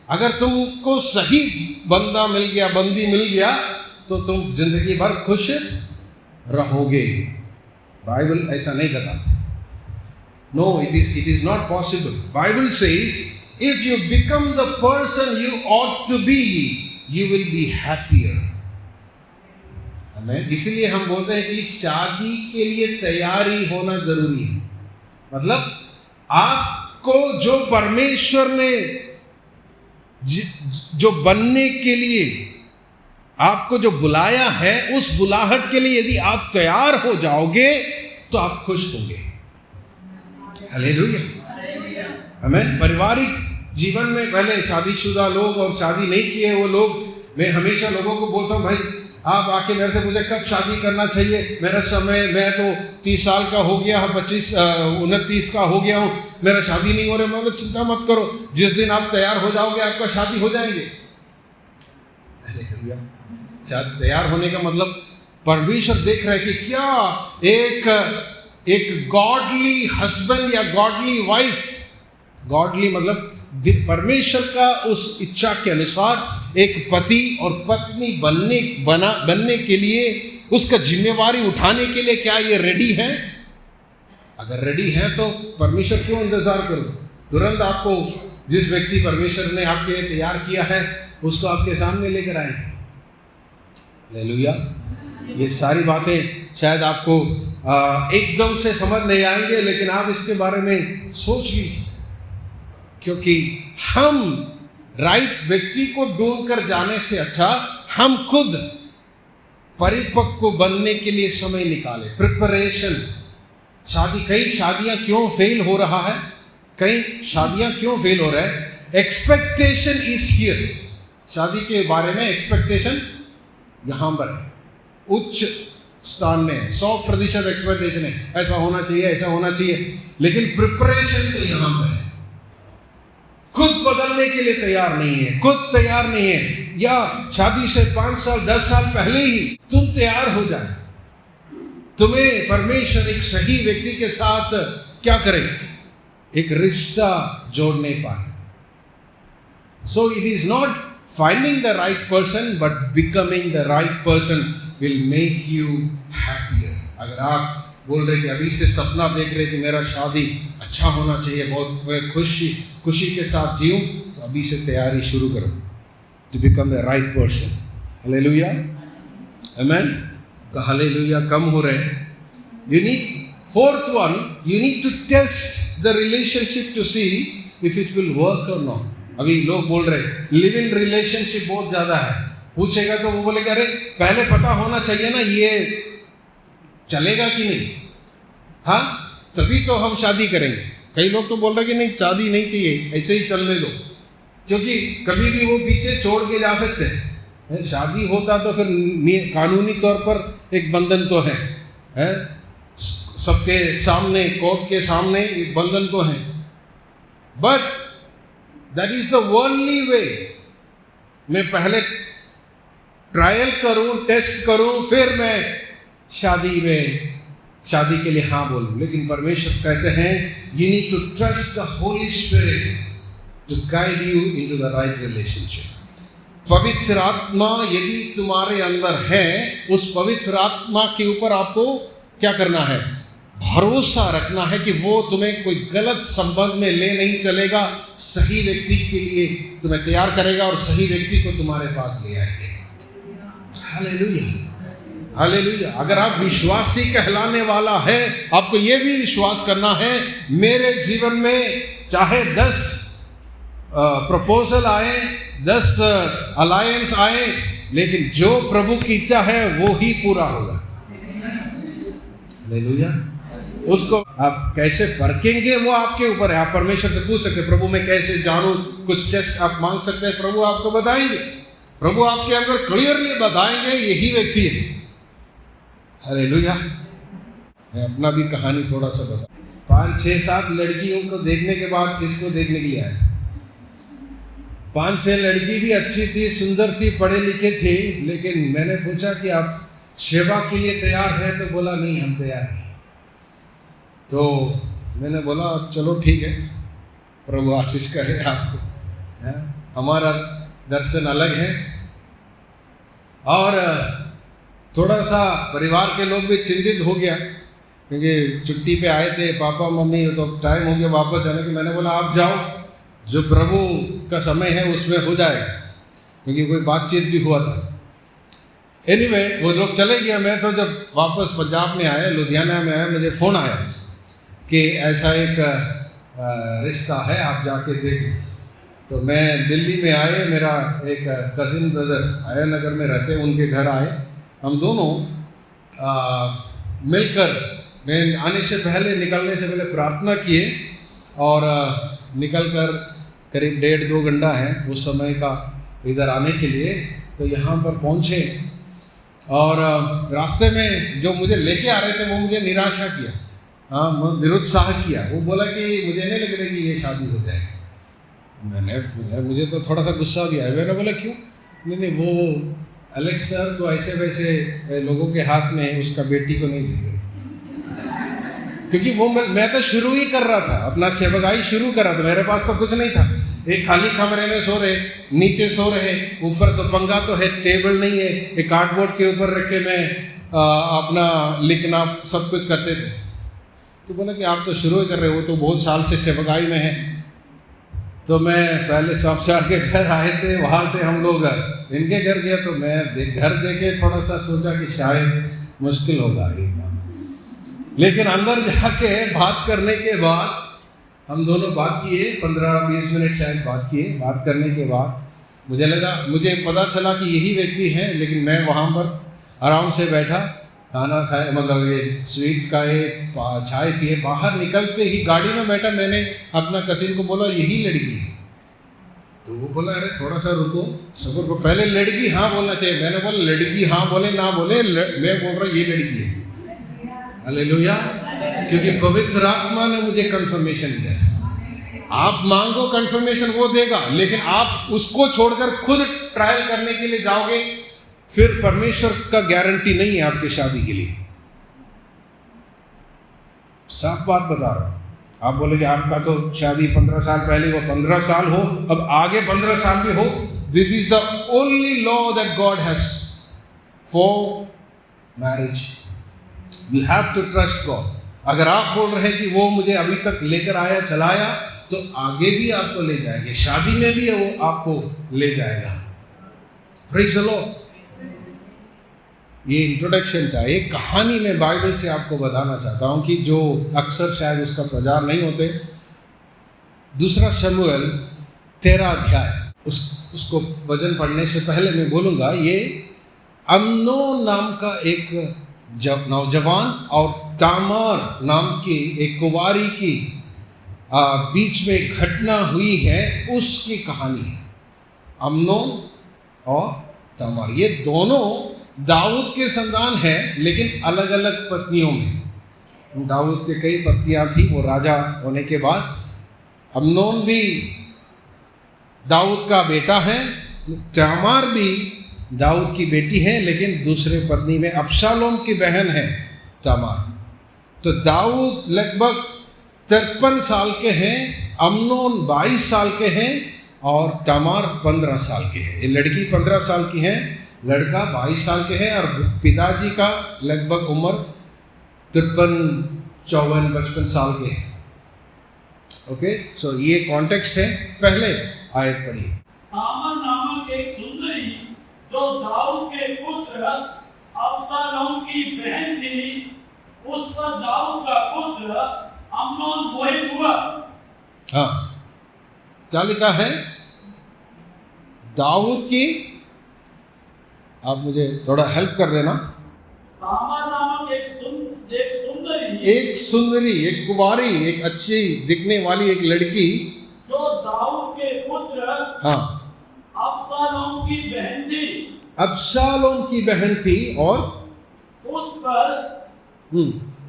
अगर तुमको सही बंदा मिल गया, बंदी मिल गया, तो तुम जिंदगी भर खुश रहोगे। बाइबल ऐसा नहीं बताता। No, it is not possible. Bible says if you become the person you ought to be, you will be happier. इसलिए हम बोलते हैं कि शादी के लिए तैयारी होना जरूरी है। मतलब आपको जो परमेश्वर ने जो बनने के लिए आपको जो बुलाया है, उस बुलाहट के लिए यदि आप तैयार हो जाओगे तो आप खुश होंगे। हालेलुया, आमीन। पारिवारिक जीवन में पहले शादीशुदा लोग और शादी नहीं किए वो लोग, मैं हमेशा लोगों को बोलता हूँ, भाई आप आके मेरे से पूछे कब शादी करना चाहिए। मेरा समय, मैं तो 30 साल का हो गया, 29 का हो गया हूँ, मेरा शादी नहीं हो रहा। मैं बोला चिंता मत करो, जिस दिन आप तैयार हो जाओगे आपका शादी हो जाएंगे। शायद तैयार होने का मतलब परमेश्वर देख रहे कि क्या एक गॉडली हस्बैंड या गॉडली वाइफ, गॉडली मतलब परमेश्वर का उस इच्छा के अनुसार एक पति और पत्नी बनने के लिए, उसका जिम्मेवारी उठाने के लिए क्या ये रेडी है? अगर रेडी है तो परमेश्वर क्यों इंतजार करो? तुरंत आपको जिस व्यक्ति परमेश्वर ने आपके लिए तैयार किया है उसको आपके सामने लेकर आए। हालेलुया। ये सारी बातें शायद आपको एकदम से समझ नहीं आएंगे, लेकिन आप इसके बारे में सोच लीजिए, क्योंकि हम राइट व्यक्ति को ढूंढ कर जाने से अच्छा हम खुद परिपक्व बनने के लिए समय निकालें। प्रिपरेशन। कई शादियां क्यों फेल हो रहा है? कई शादियां क्यों फेल हो रहा है? Expectation is here. शादी के बारे में एक्सपेक्टेशन यहां पर है, उच्च स्थान में 100% एक्सपेक्टेशन है, ऐसा होना चाहिए, ऐसा होना चाहिए, लेकिन प्रिपरेशन तो यहां पर है। खुद बदलने के लिए तैयार नहीं है, खुद तैयार नहीं है, या शादी से 5 साल 10 साल पहले ही तुम तैयार हो जाए, तुम्हें परमेश्वर एक सही व्यक्ति के साथ क्या करे, एक रिश्ता जोड़ने पाए। So it is not finding the right person but becoming the right person will make you happier. अगर आप बोल रहे कि अभी से सपना देख रहे कि मेरा शादी अच्छा होना चाहिए, बहुत खुशी के साथ जीऊं, तो अभी से तैयारी शुरू करो to become the right person. Hallelujah, amen. Hallelujah कम हो रहे हैं। You need, fourth one, you need to test the relationship to see if it will work और नॉट। अभी लोग बोल रहे लिव इन रिलेशनशिप बहुत ज्यादा है, पूछेगा तो वो बोलेगा अरे पहले पता होना चाहिए ना ये चलेगा कि नहीं, हाँ तभी तो हम शादी करेंगे। कई लोग तो बोल रहे कि नहीं शादी नहीं चाहिए, ऐसे ही चलने दो, क्योंकि कभी भी वो पीछे छोड़ के जा सकते हैं। शादी होता तो फिर कानूनी तौर पर एक बंधन तो है, सबके सामने, कोर्ट के सामने एक बंधन तो है, but that is the worldly way. मैं पहले ट्रायल करूं, टेस्ट करूं, फिर मैं शादी के लिए हाँ बोलूं। लेकिन परमेश्वर कहते हैं you need to trust the Holy Spirit to guide you into the right relationship. पवित्र आत्मा यदि तुम्हारे अंदर है, उस पवित्र आत्मा के ऊपर आपको क्या करना है, भरोसा रखना है कि वो तुम्हें कोई गलत संबंध में ले नहीं चलेगा, सही व्यक्ति के लिए तुम्हें तैयार करेगा और सही व्यक्ति को तुम्हारे पास ले आएंगे। Hallelujah, hallelujah. अगर आप विश्वासी कहलाने वाला है, आपको यह भी विश्वास करना है मेरे जीवन में चाहे 10 प्रपोजल आए, 10 अलायंस आए, लेकिन जो प्रभु की इच्छा है वो ही पूरा होगा। हालेलुया। उसको आप कैसे परखेंगे वो आपके ऊपर है। आप परमेश्वर से पूछ सकते हैं प्रभु मैं कैसे जानूं, कुछ टेस्ट आप मांग सकते हैं, प्रभु आपको बताएंगे, प्रभु आपके अंदर क्लियरली बताएंगे यही व्यक्ति है। हालेलुया। मैं अपना भी कहानी थोड़ा सा बता, 5, 6, 7 लड़कियों को देखने के बाद इसको देखने के लिए आया था। 5, 6 लड़की भी अच्छी थी, सुंदर थी, पढ़े लिखे थे, लेकिन मैंने पूछा कि आप सेवा के लिए तैयार है, तो बोला नहीं हम तैयार हैं। तो मैंने बोला चलो ठीक है, प्रभु आशीष करे आपको, हमारा दर्शन अलग है। और थोड़ा सा परिवार के लोग भी चिंतित हो गया, क्योंकि छुट्टी पे आए थे पापा मम्मी, तो टाइम हो गया वापस जाने के। मैंने बोला आप जाओ, जो प्रभु का समय है उसमें हो जाएगा, क्योंकि कोई बातचीत भी हुआ था। एनीवे वो लोग चले गया। मैं तो जब वापस पंजाब में आया, लुधियाना में आया, मुझे फ़ोन आया कि ऐसा एक रिश्ता है, आप जाके देखो। तो मैं दिल्ली में आए, मेरा एक कज़िन ब्रदर आया नगर में रहते, उनके घर आए। हम दोनों मिलकर, मैं आने से पहले, निकलने से पहले प्रार्थना किए और निकल कर करीब 1.5-2 घंटा है उस समय का इधर आने के लिए। तो यहाँ पर पहुँचे और रास्ते में जो मुझे लेके आ रहे थे वो मुझे निराशा किया, हाँ निरुत्साह किया। वो बोला कि मुझे नहीं लग रहा कि ये शादी हो जाए। मुझे तो थोड़ा सा गुस्सा भी आया। मैंने बोला क्यों? नहीं वो एलेक्स सर तो ऐसे वैसे लोगों के हाथ में उसका बेटी को नहीं देंगे, क्योंकि वो मैं तो शुरू ही कर रहा था, अपना सेवकाई शुरू कर रहा था। मेरे पास तो कुछ नहीं था, एक खाली कमरे में सो रहे, नीचे सो रहे, ऊपर तो पंखा तो है, टेबल नहीं है, एक कार्डबोर्ड के ऊपर रख के मैं अपना लिखना सब कुछ करते थे। तो बोला कि आप तो शुरू ही कर रहे हो, तो बहुत साल से सेवकाई में है। तो मैं पहले सांपचार के घर आए थे, वहाँ से हम लोग इनके घर गया। तो मैं घर देखे थोड़ा सा सोचा कि शायद मुश्किल होगा ये काम, लेकिन अंदर जाके बात करने के बाद हम दोनों बात किए, 15-20 मिनट शायद बात किए। बात करने के बाद मुझे पता चला कि यही व्यक्ति है। लेकिन मैं वहाँ पर आराम से बैठा, खाना खाए, मतलब ये स्वीट्स खाए, चाय पिए। बाहर निकलते ही गाड़ी में बैठा, मैंने अपना कजिन को बोला यही लड़की है। तो वो बोला अरे थोड़ा सा रुको, सब्र को, पहले लड़की हाँ बोलना चाहिए। मैंने बोला लड़की हाँ बोले ना बोले, मैं बोल रहा ये लड़की है। हालेलुया, क्योंकि पवित्र आत्मा ने मुझे कंफर्मेशन दिया था। आप मांगो कंफर्मेशन, वो देगा, लेकिन आप उसको छोड़कर खुद ट्रायल करने के लिए जाओगे, फिर परमेश्वर का गारंटी नहीं है आपकी शादी के लिए। साफ बात बता रहा हूं। आप बोलेगे आपका तो शादी 15 साल पहले हो, 15 साल हो, अब आगे 15 साल भी हो, this is the only law that God has for marriage. You have to trust God. अगर आप बोल रहे हैं कि वो मुझे अभी तक लेकर आया, चलाया, तो आगे भी आपको ले जाएंगे, शादी में भी वो आपको ले जाएगा। Praise the Lord. ये इंट्रोडक्शन था, एक कहानी में बाइबल से आपको बताना चाहता हूँ कि जो अक्सर शायद उसका प्रचार नहीं होते। 2 शमूएल 13 अध्याय, उसको वचन पढ़ने से पहले मैं बोलूँगा, ये अम्नोन नाम का एक नौजवान और तामार नाम की एक कुंवारी की बीच में घटना हुई है, उसकी कहानी है। अम्नोन और तामार ये दोनों दाऊद के संतान हैं, लेकिन अलग अलग पत्नियों में। दाऊद के कई पत्नियां थी वो राजा होने के बाद। अम्नोन भी दाऊद का बेटा है, तामार भी दाऊद की बेटी है, लेकिन दूसरे पत्नी में अबशालोम की बहन है तामार। तो दाऊद लगभग 53 साल के हैं, अम्नोन 22 साल के हैं और तामार 15 साल के हैं। ये लड़की 15 साल की है, लड़का 22 साल के हैं, और पिताजी का लगभग उम्र 53, 54, 55 साल के हैं। ओके, सो ये कॉन्टेक्स्ट है। पहले आयत पढ़िए। तामार नामक एक सुंदरी जो दाऊद के पुत्र अबशालोम की बहन थी, उस पर दाऊद का पुत्र अम्नोन मोहित हुआ। हाँ, क्या लिखा है? दाऊद की, आप मुझे थोड़ा हेल्प कर देना। तामार नामक एक सुंदरी, एक कुंवारी, एक अच्छी दिखने वाली एक लड़की जो दाऊद के पुत्र हाँ अबशालोम की बहन थी। अबशालोम की बहन थी, और उस पर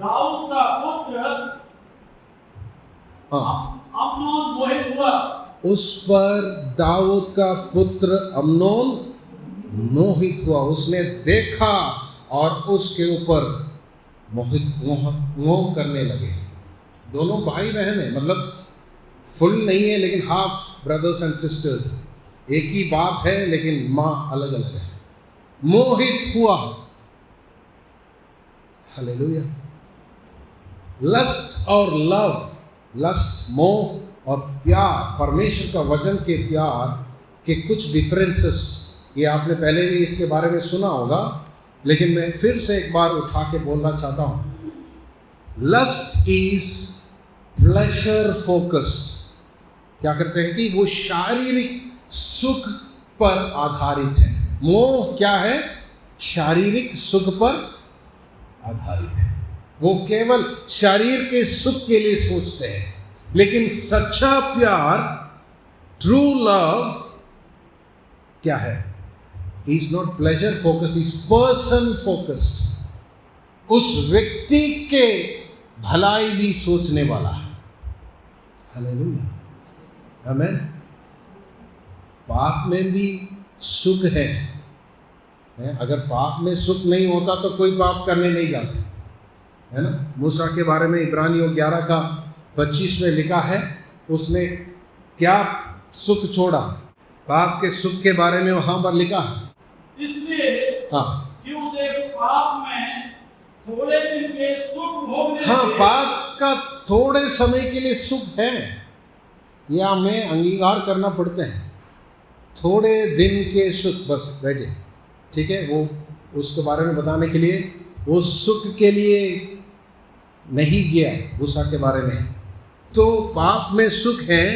दाऊद का पुत्र अम्नोन मोहित हुआ। उस पर दाऊद का पुत्र अम्नोन मोहित हुआ। उसने देखा और उसके ऊपर मोह करने लगे। दोनों भाई बहन है, मतलब फुल नहीं है, लेकिन हाफ ब्रदर्स एंड सिस्टर्स। एक ही बाप है, लेकिन माँ अलग अलग है। मोहित हुआ। हालेलुया। लस्ट और लव, लस्ट मोह और प्यार, परमेश्वर का वचन के प्यार के कुछ डिफरेंसेस, ये आपने पहले भी इसके बारे में सुना होगा, लेकिन मैं फिर से एक बार उठा के बोलना चाहता हूं। Lust is pleasure focused. क्या करते हैं कि वो शारीरिक सुख पर आधारित है। मोह क्या है? शारीरिक सुख पर आधारित है। वो केवल शरीर के सुख के लिए सोचते हैं, लेकिन सच्चा प्यार, ट्रू लव क्या है? Is not pleasure focus, is person focused. उस व्यक्ति के भलाई भी सोचने वाला है। हालेलुया, आमीन। पाप में भी सुख है। अगर पाप में सुख नहीं होता तो कोई पाप करने नहीं जाता, है ना। मूसा के बारे में इब्रानियों 11:25 में लिखा है, उसने क्या सुख छोड़ा? पाप के सुख के बारे में वहां पर लिखा है, इसलिए कि उसे पाप में थोड़े दिन के सुख भोगने पाप का थोड़े समय के लिए सुख है, या हमें अंगीकार करना पड़ते हैं। थोड़े दिन के सुख, बस बैठे, ठीक है। वो उसके बारे में बताने के लिए, वो सुख के लिए नहीं गया मूसा के बारे में। तो पाप में सुख है,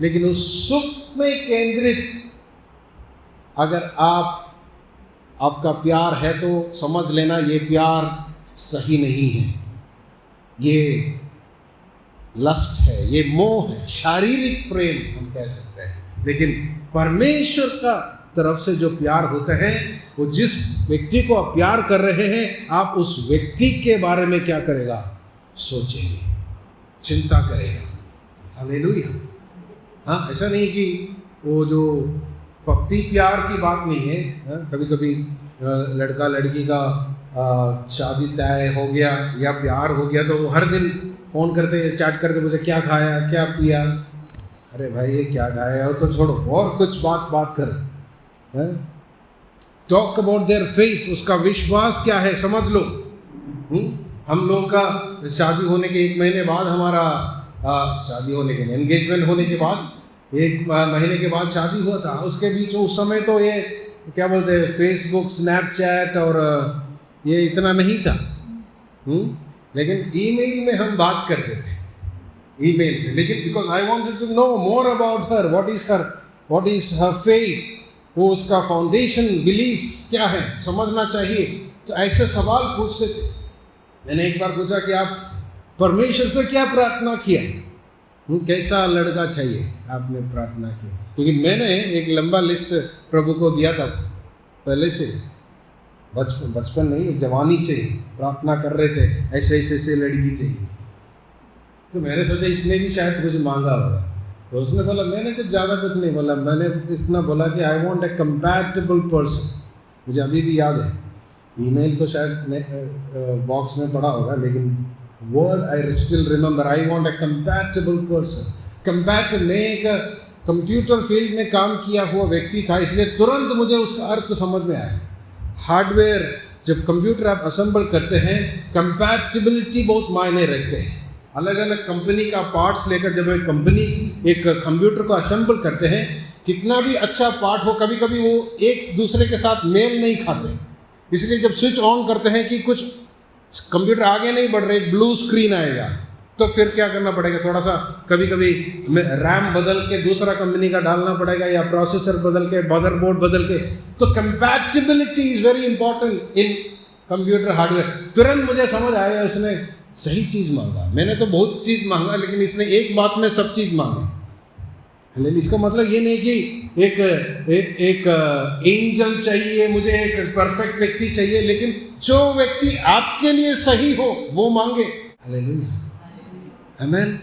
लेकिन उस सुख में केंद्रित अगर आपका प्यार है तो समझ लेना ये प्यार सही नहीं है। ये लस्ट है, ये मोह है, शारीरिक प्रेम हम कह सकते हैं। लेकिन परमेश्वर का तरफ से जो प्यार होता है, वो जिस व्यक्ति को आप प्यार कर रहे हैं, आप उस व्यक्ति के बारे में क्या करेगा? सोचेंगे, चिंता करेगा। हालेलुया। हाँ, ऐसा नहीं कि वो जो पप्पी प्यार की बात नहीं है। हाँ, कभी कभी लड़का लड़की का शादी तय हो गया या प्यार हो गया तो वो हर दिन फ़ोन करते चैट करते, मुझे क्या खाया क्या पिया। अरे भाई ये क्या खाया हो तो छोड़ो, और कुछ बात करो। टॉक अबाउट देयर फेथ, उसका विश्वास क्या है समझ लो। हम लोग का शादी होने के 1 महीने बाद हमारा शादी होने के एंगेजमेंट होने के बाद 1 महीने के बाद शादी हुआ था। उसके बीच उस समय तो ये क्या बोलते हैं फेसबुक स्नैपचैट और ये इतना नहीं था। लेकिन ईमेल में हम बात करते थे, ईमेल से। लेकिन because I wanted to know more about her, what is her faith, वो उसका फाउंडेशन बिलीफ क्या है समझना चाहिए। तो ऐसे सवाल पूछते थे। मैंने एक बार पूछा कि आप परमेश्वर से क्या प्रार्थना किया, कैसा लड़का चाहिए आपने प्रार्थना की? क्योंकि मैंने एक लंबा लिस्ट प्रभु को दिया था पहले से, बचपन नहीं जवानी से प्रार्थना कर रहे थे, ऐसे लड़की चाहिए। तो मैंने सोचा इसने भी शायद कुछ मांगा होगा। तो उसने बोला, मैंने कुछ ज़्यादा कुछ नहीं बोला, मैंने इतना बोला कि I want A compatible person. मुझे अभी भी याद है, ईमेल तो शायद बॉक्स में पड़ा होगा, लेकिन word I still remember, I want A compatible person. Compatible, मैं एक कंप्यूटर फील्ड में काम किया हुआ व्यक्ति था, इसलिए तुरंत मुझे उसका अर्थ समझ में आया। हार्डवेयर जब कंप्यूटर आप असेंबल करते हैं, कंपैटिबिलिटी बहुत मायने रखते हैं। अलग अलग कंपनी का पार्ट्स लेकर जब एक कंपनी एक कंप्यूटर को असेंबल करते हैं, कितना भी अच्छा पार्ट हो, कभी कभी वो एक दूसरे के साथ मेल नहीं खाते। इसलिए जब स्विच ऑन करते हैं कि कुछ कंप्यूटर आगे नहीं बढ़ रहे, ब्लू स्क्रीन आएगा, तो फिर क्या करना पड़ेगा, थोड़ा सा कभी कभी रैम बदल के दूसरा कंपनी का डालना पड़ेगा, या प्रोसेसर बदल के, मदरबोर्ड बदल के। तो compatibility is very important in computer hardware. तुरंत मुझे समझ आया, उसने सही चीज़ मांगा। मैंने तो बहुत चीज़ मांगा, लेकिन इसने एक बात में सब चीज़ मांगी। लेकिन इसका मतलब ये नहीं कि एक एंजल चाहिए, मुझे एक परफेक्ट व्यक्ति चाहिए, लेकिन जो व्यक्ति आपके लिए सही हो वो मांगे। Hallelujah, amen.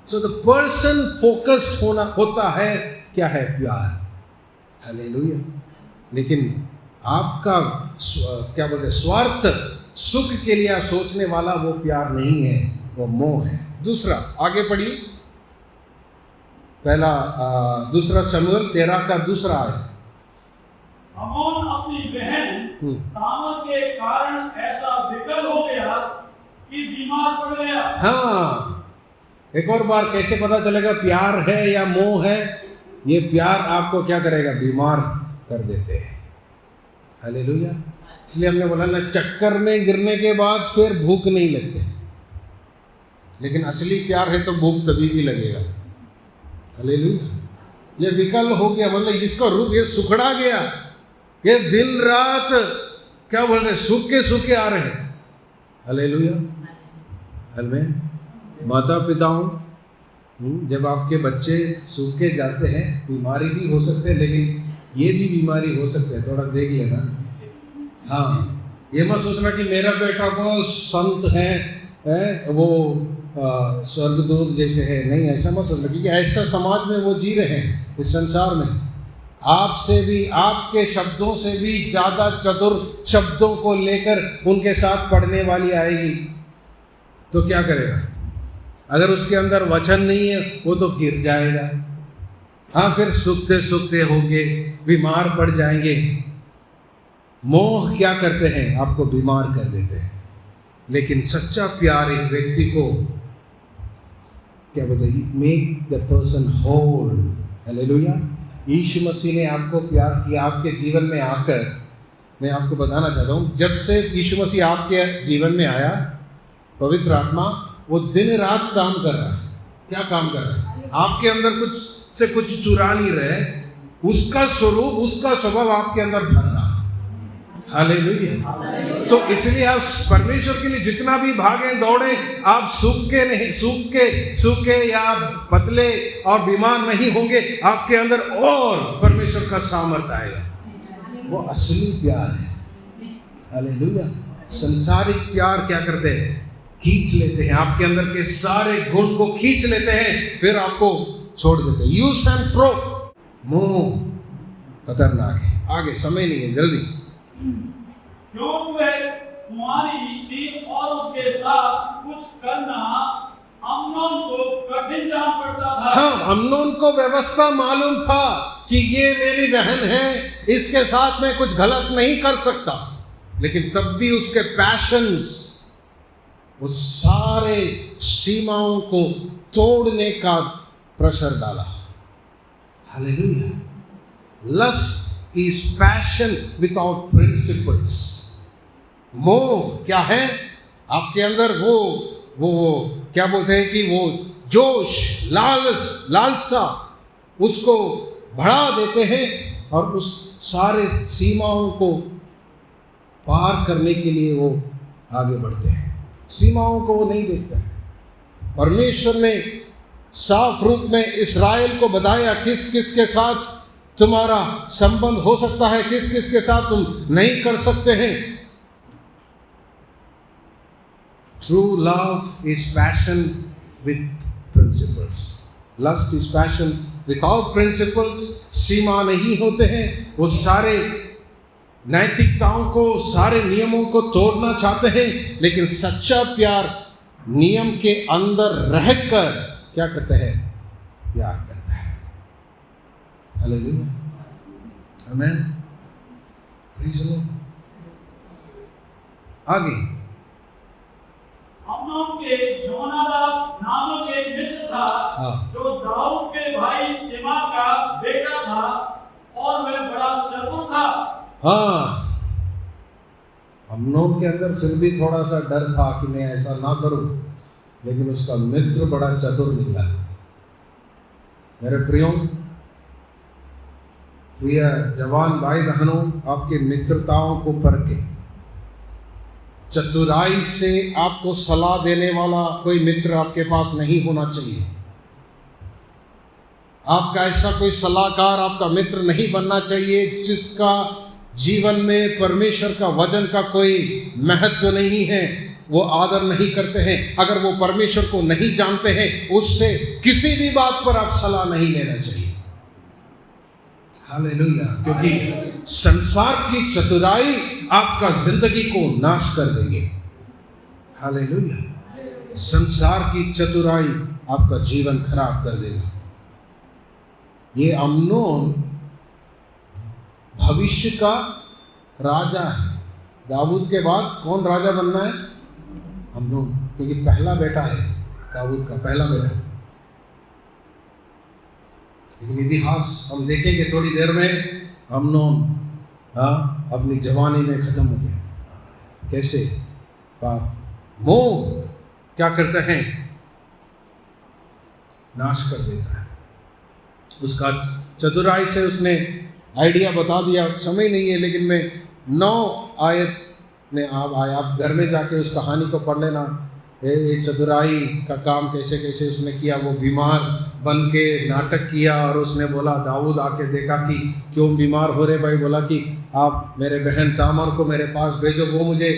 So the person focused होता है क्या है, प्यार। हालेलुया। लेकिन आपका क्या बोलते हैं, स्वार्थ, सुख के लिए आप सोचने वाला वो प्यार नहीं है, वो मोह है। दूसरा, आगे पढ़िए, दूसरा शमूएल 13 का दूसरा है। अमोन अपनी बहन तामर के कारण ऐसा विकल हो गया कि बीमार पड़ गया। हाँ, एक और बार कैसे पता चलेगा प्यार है या मोह है? ये प्यार आपको क्या करेगा, बीमार कर देते हैं। हालेलुया। इसलिए हमने बोला ना, चक्कर में गिरने के बाद फिर भूख नहीं लगते, लेकिन असली प्यार है तो भूख तभी भी लगेगा। हालेलुया। ये विकल हो गया मतलब जिसका रूप ये सुखड़ा गया, ये दिन रात क्या बोल रहे, सूखे आ रहे हैं। हालेलुया, आमीन। माता पिताओं, जब आपके बच्चे सूखे जाते हैं, बीमारी भी हो सकते हैं, लेकिन ये भी बीमारी हो सकते हैं, थोड़ा देख लेना। हाँ, ये मत सोचना कि मेरा बेटा बहुत संत है, वो स्वर्गदूत जैसे है, नहीं, ऐसा मत सोचना, क्योंकि ऐसा समाज में वो जी रहे हैं इस संसार में। आपसे भी, आपके शब्दों से भी ज़्यादा चतुर शब्दों को लेकर उनके साथ पढ़ने वाली आएगी, तो क्या करेगा? अगर उसके अंदर वचन नहीं है, वो तो गिर जाएगा। हाँ, फिर सूखते होंगे, बीमार पड़ जाएंगे। मोह क्या करते हैं, आपको बीमार कर देते हैं। लेकिन सच्चा प्यार एक व्यक्ति को क्या बोलते हैं, make the person whole. Hallelujah. यीशु मसीह ने आपको प्यार किया, आपके जीवन में आकर। मैं आपको बताना चाहता हूँ, जब से यीशु मसीह आपके जीवन में आया, पवित्र आत्मा वो दिन रात काम कर रहा है। क्या काम कर रहा है? आपके अंदर कुछ से कुछ चुरा नहीं रहे, उसका स्वरूप, उसका स्वभाव आपके अंदर भर रहा है। हालेलुया। तो इसलिए आप परमेश्वर के लिए जितना भी भागे दौड़े, आप सूखे या पतले और बीमार नहीं होंगे। आपके अंदर और परमेश्वर का सामर्थ्य आएगा। वो असली प्यार है। हालेलुया। संसारिक प्यार क्या करते हैं, खींच लेते हैं, आपके अंदर के सारे गुण को खींच लेते हैं, फिर आपको छोड़ देते हैं। यूज एंड थ्रो, मोह खतरनाक है। आगे समय नहीं है, जल्दी। क्योंकि वह कुंवारी थी और उसके साथ कुछ करना अम्नोन को कठिन जान पड़ता था। हाँ, अम्नोन को व्यवस्था मालूम था कि ये मेरी बहन है, इसके साथ मैं कुछ गलत नहीं कर सकता, लेकिन तब भी उसके पैशंस वो सारे सीमाओं को तोड़ने का प्रेशर डाला। Hallelujah. Lust is passion without principles. मोह क्या है? आपके अंदर वो क्या बोलते हैं कि वो जोश, लालसा उसको बढ़ा देते हैं और उस सारे सीमाओं को पार करने के लिए वो आगे बढ़ते हैं। सीमाओं को वो नहीं देखता है। परमेश्वर ने साफ रूप में इस्राएल को बताया किस किस के साथ तुम्हारा संबंध हो सकता है, किस किस के साथ तुम नहीं कर सकते हैं। True love is passion with principles. Lust is passion without principles. सीमा नहीं होते हैं, वो सारे नैतिकताओं को, सारे नियमों को तोड़ना चाहते हैं, लेकिन सच्चा प्यार नियम के अंदर रहकर क्या करता है? प्यार करता है। Hallelujah, amen, praise the Lord. आगे अम्नोन के योनादाब नामक एक मित्र था, जो दाऊद के भाई सिमा का बेटा था और वह बड़ा चतुर था। हाँ, अम्नोन के अंदर फिर भी थोड़ा सा डर था कि मैं ऐसा ना करूं, लेकिन उसका मित्र बड़ा चतुर निकला। मेरे प्रिय जवान भाई बहनों, आपके मित्रताओं को परखें। चतुराई से आपको सलाह देने वाला कोई मित्र आपके पास नहीं होना चाहिए। आपका ऐसा कोई सलाहकार, आपका मित्र नहीं बनना चाहिए जिसका जीवन में परमेश्वर का वचन का कोई महत्व नहीं है, वो आदर नहीं करते हैं। अगर वो परमेश्वर को नहीं जानते हैं, उससे किसी भी बात पर आप सलाह नहीं लेना चाहिए। हालेलुया, क्योंकि संसार की चतुराई आपका जिंदगी को नाश कर देंगे। हालेलुया, संसार की चतुराई आपका जीवन खराब कर देगा। ये अम्नोन भविष्य का राजा है। दाऊद के बाद कौन राजा बनना है? अम्नोन, क्योंकि पहला बेटा है दाऊद का, पहला बेटा। लेकिन इतिहास हम देखेंगे थोड़ी देर में, अम्नोन अपनी जवानी में खत्म हो गया। कैसे? मोह क्या करता है? नाश कर देता है। उसका चतुराई से उसने आइडिया बता दिया, समय नहीं है, लेकिन मैं 9 आयत में आप घर में जाके उस कहानी को पढ़ लेना। ये चतुराई का काम कैसे कैसे उसने किया। वो बीमार बन के नाटक किया और उसने बोला, दाऊद आके देखा कि क्यों बीमार हो रहे भाई, बोला कि आप मेरे बहन तामर को मेरे पास भेजो, वो मुझे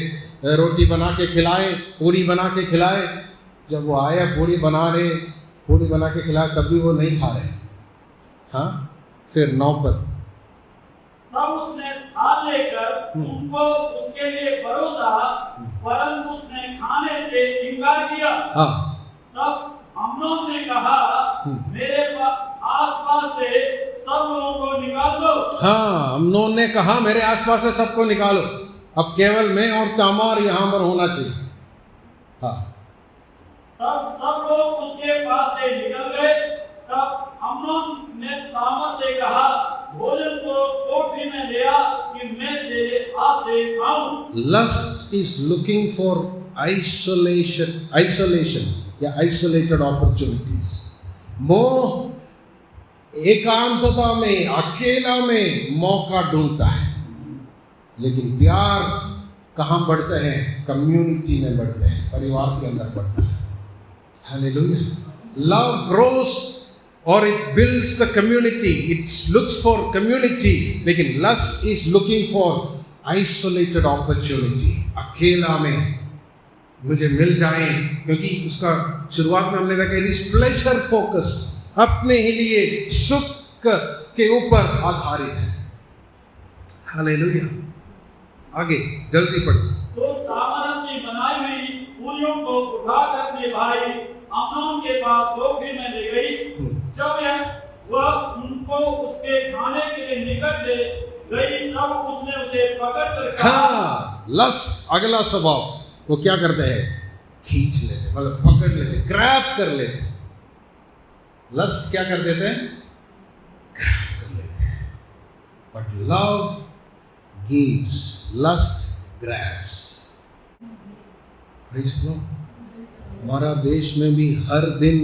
रोटी बना के खिलाए, पूरी बना के खिलाए। जब वो आया, पूरी बना के खिलाए, तभी वो नहीं खा रहे। हाँ, फिर 9 पर तब उसने थाल लेकर उनको उसके लिए परोसा, परंतु उसने खाने से इनकार किया। तब अम्नोन ने कहा, मेरे आसपास से सब लोगों को निकाल दो। हाँ, अम्नोन ने कहा मेरे आसपास से सबको निकालो, अब केवल मैं और तामार यहाँ पर होना चाहिए। हाँ, तब सब लोग उसके पास से निकल गए। तब अम्नोन ने तामार से कहा, भोजन को कोठरी में ले आ कि मैं तेरे हाथ से खाऊं। Lust is looking for isolation या isolated opportunities. मोह एकांतता में, अकेला में मौका ढूंढता है, लेकिन प्यार कहाँ बढ़ता है? कम्युनिटी में बढ़ता है, परिवार के अंदर बढ़ता है। Hallelujah. Love grows or it builds the community, it looks for community, लेकिन lust is looking for isolated opportunity, अकेला में मुझे मिल जाए। क्योंकि उसका शुरुआत में हमने देखा, it is pleasure focused, अपने ही लिए सुख के ऊपर आधारित है। हालेलुया। आगे जल्दी पढ़ो। तो तामार अपनी बनाई हुई पूरियों को उठाकर अपने भाई अम्नोन के पास टोकरी में ले गई। जब वह उनको उसके खाने के लिए निकट ले गई तब उसने उसे पकड़ कर कहा। लस्ट अगला स्वभाव, वो क्या करते हैं? खींच लेते, मतलब पकड़ लेते, ग्रैब कर लेते। लस्ट क्या कर देते हैं? ग्रैब कर लेते हैं। But love gives, lust grabs. हमारा देश में भी हर दिन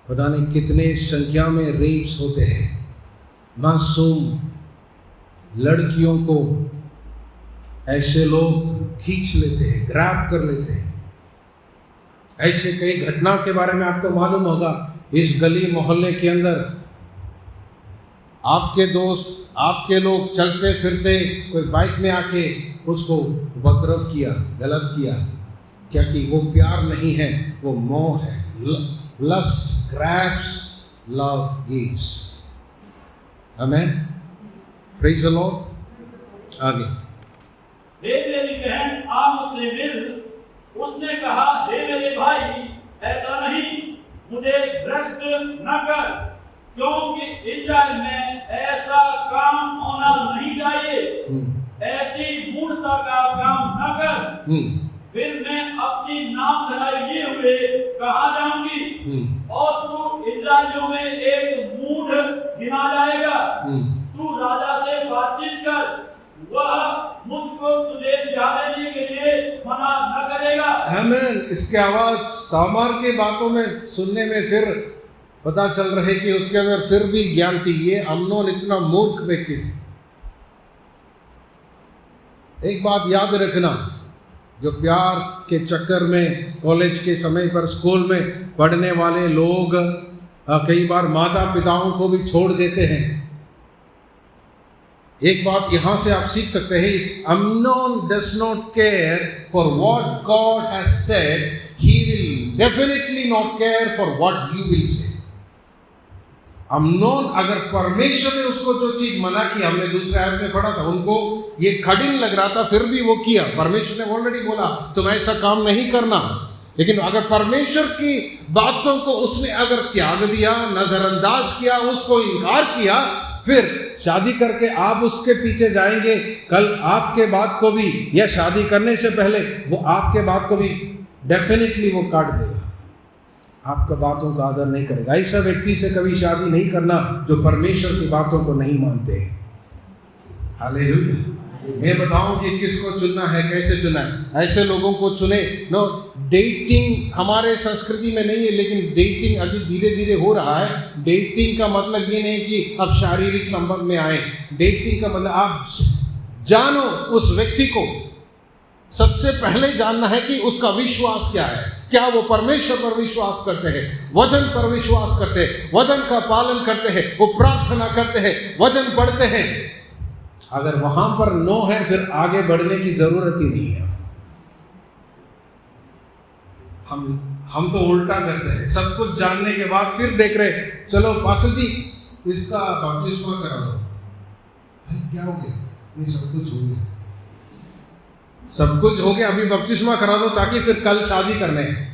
पता नहीं कितने संख्या में रेप्स होते हैं। मासूम लड़कियों को ऐसे लोग खींच लेते हैं, ग्रैब कर लेते हैं। ऐसे कई घटनाओं के बारे में आपको मालूम होगा। इस गली मोहल्ले के अंदर आपके दोस्त, आपके लोग चलते फिरते कोई बाइक में आके उसको उपद्रव किया, गलत किया, क्या कि वो प्यार नहीं है, वो मोह है। Lust grabs, love gives. Amen. Praise the Lord. आगे। हे मेरी बहन आ मुझसे मिल। उसने कहा, हे मेरे भाई ऐसा नहीं, मुझे भ्रष्ट न कर, क्योंकि इज़राइल में ऐसा काम होना नहीं चाहिए। ऐसी मूर्खता का काम न कर। फिर मैं अपनी नाम धराई लिए हुए कहाँ जाऊंगी, और तू इज़राइलियों में एक मूढ़ गिना जाएगा। तू राजा से बातचीत कर, वह मुझको तुझे ब्याह देने के लिए मना न करेगा। आमीन। इसके आवाज तामार के बातों में सुनने में फिर पता चल रहा है कि उसके अंदर फिर भी ज्ञान थी। ये अम्नोन इतना मूर्ख व्यक्ति था। एक बात याद रखना, जो प्यार के चक्कर में कॉलेज के समय पर स्कूल में पढ़ने वाले लोग कई बार माता पिताओं को भी छोड़ देते हैं। एक बात यहां से आप सीख सकते हैं, if Amnon does not care for what God has said, he will definitely not care for what you will say. Amnon अगर परमेश्वर ने उसको जो चीज मना की, हमने दूसरे आयत में पढ़ा था, उनको ये कठिन लग रहा था, फिर भी वो किया। परमेश्वर ने ऑलरेडी बोला तुम ऐसा काम नहीं करना, लेकिन अगर परमेश्वर की बातों को उसने अगर त्याग दिया, नजरअंदाज किया, उसको इनकार किया, फिर शादी करके आप उसके पीछे जाएंगे, कल आपके बात को भी, या शादी करने से पहले वो आपके बात को भी डेफिनेटली वो काट देगा, आपका बातों का आदर नहीं करेगा। ऐसा व्यक्ति से कभी शादी नहीं करना जो परमेश्वर की बातों को नहीं मानते हैं। हालेलुया। मैं बताऊं कि किसको चुनना है, कैसे चुनना है। ऐसे लोगों को चुने। नो, डेटिंग हमारे संस्कृति में नहीं है, लेकिन डेटिंग अभी धीरे धीरे हो रहा है। डेटिंग का मतलब ये नहीं कि अब शारीरिक संबंध में आए। डेटिंग का मतलब आप जानो उस व्यक्ति को। सबसे पहले जानना है कि उसका विश्वास क्या है। क्या वो परमेश्वर पर विश्वास करते हैं, वचन पर विश्वास करते हैं, वचन का पालन करते हैं, वो प्रार्थना करते हैं, वचन पढ़ते हैं। अगर वहां पर नो है, फिर आगे बढ़ने की जरूरत ही नहीं है। हम तो उल्टा करते हैं, सब कुछ जानने के बाद फिर देख रहे, चलो पास्टर जी इसका बपतिस्मा करा दो। क्या हो गया? नहीं, सब कुछ हो गया, सब कुछ हो गया, अभी बपतिस्मा करा दो ताकि फिर कल शादी करने है।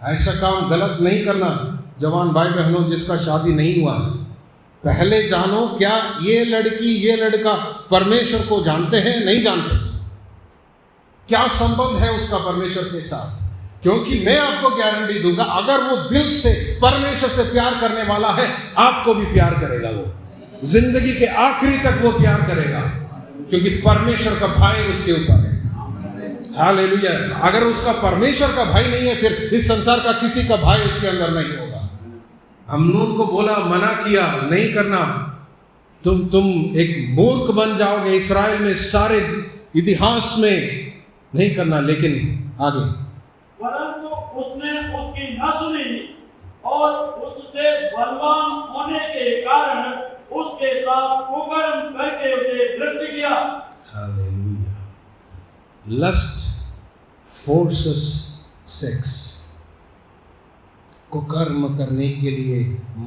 ऐसा काम गलत नहीं करना। जवान भाई बहनों, जिसका शादी नहीं हुआ, पहले जानो क्या ये लड़की ये लड़का परमेश्वर को जानते हैं, नहीं जानते, क्या संबंध है उसका परमेश्वर के साथ। क्योंकि मैं आपको गारंटी दूंगा, अगर वो दिल से परमेश्वर से प्यार करने वाला है, आपको भी प्यार करेगा। वो जिंदगी के आखिरी तक वो प्यार करेगा, क्योंकि परमेश्वर का भय उसके ऊपर है। हालेलुया। अगर उसका परमेश्वर का भय नहीं है, फिर इस संसार का किसी का भय उसके अंदर नहीं होगा। अम्नोन को बोला, मना किया, नहीं करना, तुम एक मूर्ख बन जाओगे, इस्राएल में सारे इतिहास में नहीं करना। लेकिन आगे, परंतु उसने उसकी न सुनी और उससे बलवान होने के कारण उसके साथ कुकर्म करके उसे भ्रष्ट किया। हालेलुया। Lust forces sex. कुकर्म करने के लिए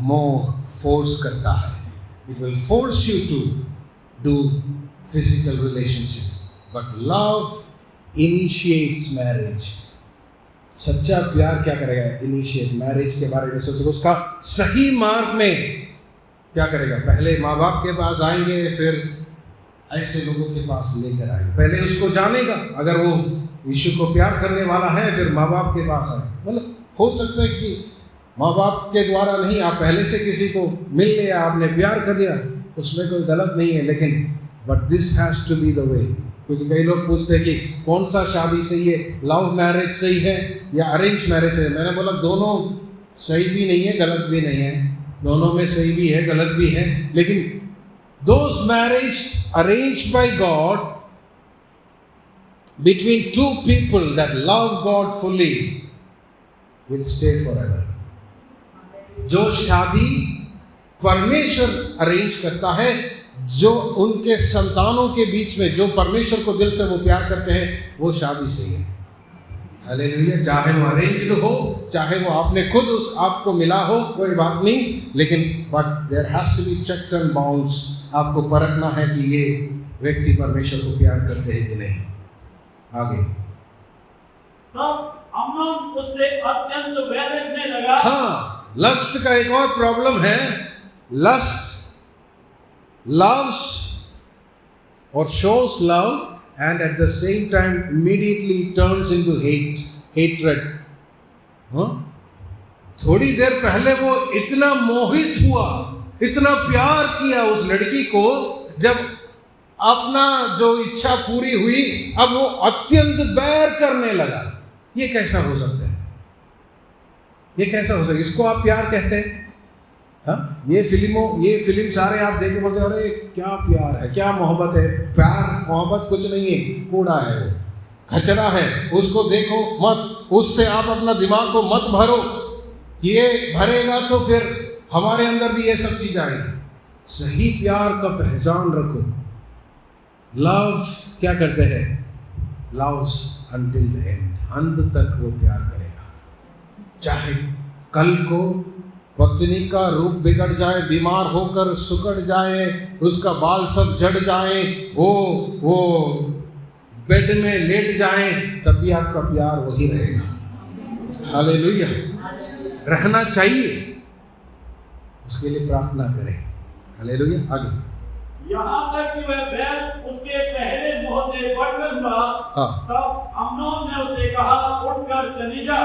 मोह फोर्स करता है. It will force you to do physical relationship. But love initiates marriage. सच्चा प्यार क्या करेगा? इनिशिएट. मैरिज के बारे में सोचो, उसका सही मार्ग में क्या करेगा? पहले माँ बाप के पास आएंगे, फिर ऐसे लोगों के पास लेकर आएंगे. पहले उसको जानेगा, अगर वो यीशु को प्यार करने वाला है, फिर माँ बाप के पास आए. मतलब हो सकता है कि माँ बाप के द्वारा नहीं, आप पहले से किसी को मिल लिया, आपने प्यार कर लिया, उसमें कोई गलत नहीं है. लेकिन but this has to be the way. क्योंकि कई लोग पूछते हैं कि कौन सा शादी सही है, लव मैरिज सही है या अरेंज मैरिज सही है. मैंने बोला दोनों सही भी नहीं है, गलत भी नहीं है. दोनों में सही भी है, गलत भी है. लेकिन those marriage arranged bye God between two people that love God fully will stay forever. जो शादी परमेश्वर अरेंज करता है, जो उनके संतानों के बीच में जो परमेश्वर को दिल से वो प्यार करते हैं, वो शादी सही है. हालेलुया. चाहे वो अरेंज्ड हो, चाहे वो आपने खुद उस आपको मिला हो, कोई बात नहीं. लेकिन but there has to be checks and bounds. आपको परखना है कि ये व्यक्ति परमेश्वर को प्यार करते हैं कि नहीं. आगे तब अम्नोन उससे अत्यंत वैर रखने लगा. हाँ, लस्ट का एक और प्रॉब्लम है. Lust loves or shows love and at the same time immediately turns into hatred. थोड़ी देर पहले वो इतना मोहित हुआ, इतना प्यार किया उस लड़की को, जब अपना जो इच्छा पूरी हुई, अब वो अत्यंत बैर करने लगा. ये कैसा हो सकता है? ये कैसा हो सकता है? इसको आप प्यार कहते हैं? हाँ, ये फिल्म सारे आप देख के बोलते हैं अरे क्या प्यार है, क्या मोहब्बत है. प्यार मोहब्बत कुछ नहीं है, कूड़ा है, वो खचरा है. उसको देखो मत, उससे आप अपना दिमाग को मत भरो. ये भरेगा तो फिर हमारे अंदर भी ये सब चीज़ आएगी. सही प्यार का पहचान रखो. लव क्या करते हैं? Loves until the end. अंत तक वो प्यार करेगा. चाहे कल को पत्नी का रूप बिगड़ जाए, बीमार होकर सुकड़ जाए, उसका बाल सब झड़ जाए, वो बेड में लेट जाए, तब भी आपका प्यार वही रहेगा. हालेलुया. रहना चाहिए, उसके लिए प्रार्थना करें. हालेलुया. आगे यहाँ तक कि वह बैर उसके पहले मोह से बढ़कर हुआ. तब अम्नोन ने उसे कहा उठकर चली जा.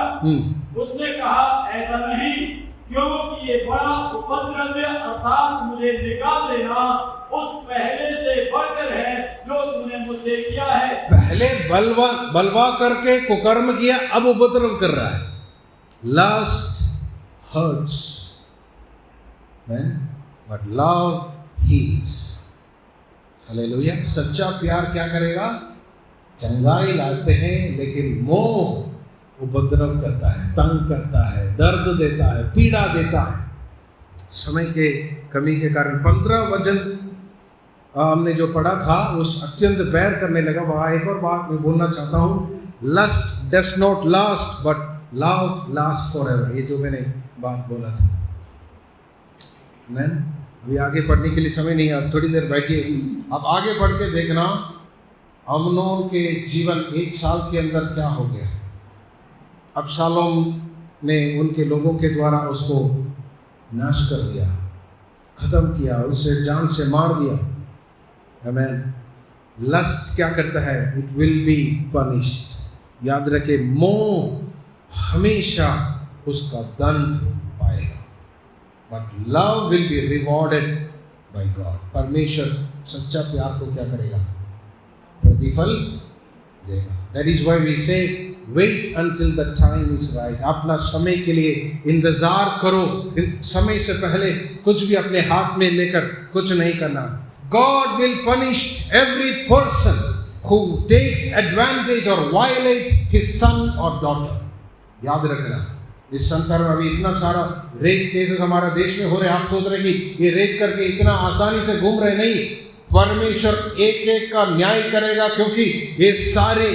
उसने कहा ऐसा नहीं, क्योंकि ये बड़ा उपद्रव अर्थात मुझे निकाल देना उस पहले से बढ़कर है जो तूने मुझसे किया है. पहले बलवा करके कुकर्म किया, अब उपद्रव कर रहा है. Lust hurts but love heals. Hallelujah. सच्चा प्यार क्या करेगा? चंगाई लाते हैं, लेकिन मोह उपद्रव करता है, तंग करता है, दर्द देता है, पीड़ा देता है. समय के कमी के कारण 15 वचन हमने जो पढ़ा था, उस अत्यंत बैर करने लगा. वहाँ एक और बात मैं बोलना चाहता हूँ. Lust does not last but love last for ever. ये जो मैंने बात बोला था. मैन अभी आगे पढ़ने के लिए समय नहीं है, आप थोड़ी देर बैठिए. आप आगे पढ़ के देखना अम्नोन के जीवन 1 साल के अंदर क्या हो गया. अबशालोम ने उनके लोगों के द्वारा उसको नाश कर दिया, ख़त्म किया, उससे जान से मार दिया. आमीन. लस्ट क्या करता है? It will be punished. याद रखे, मोह हमेशा उसका दंड पाएगा, but love will be rewarded by God. परमेश्वर सच्चा प्यार को क्या करेगा? प्रतिफल देगा. That is why we say wait until the time is right. अपना समय के लिए इंतजार करो. समय से पहले कुछ भी अपने हाथ में लेकर कुछ नहीं करना. God will punish every person who takes advantage or violate his son or daughter. याद रखना, इस संसार में अभी इतना सारा रेप केसेस हमारा देश में हो रहे हैं. आप सोच रहे कि ये रेप करके इतना आसानी से घूम रहे. नहीं, परमेश्वर एक एक का न्याय करेगा, क्योंकि ये सारे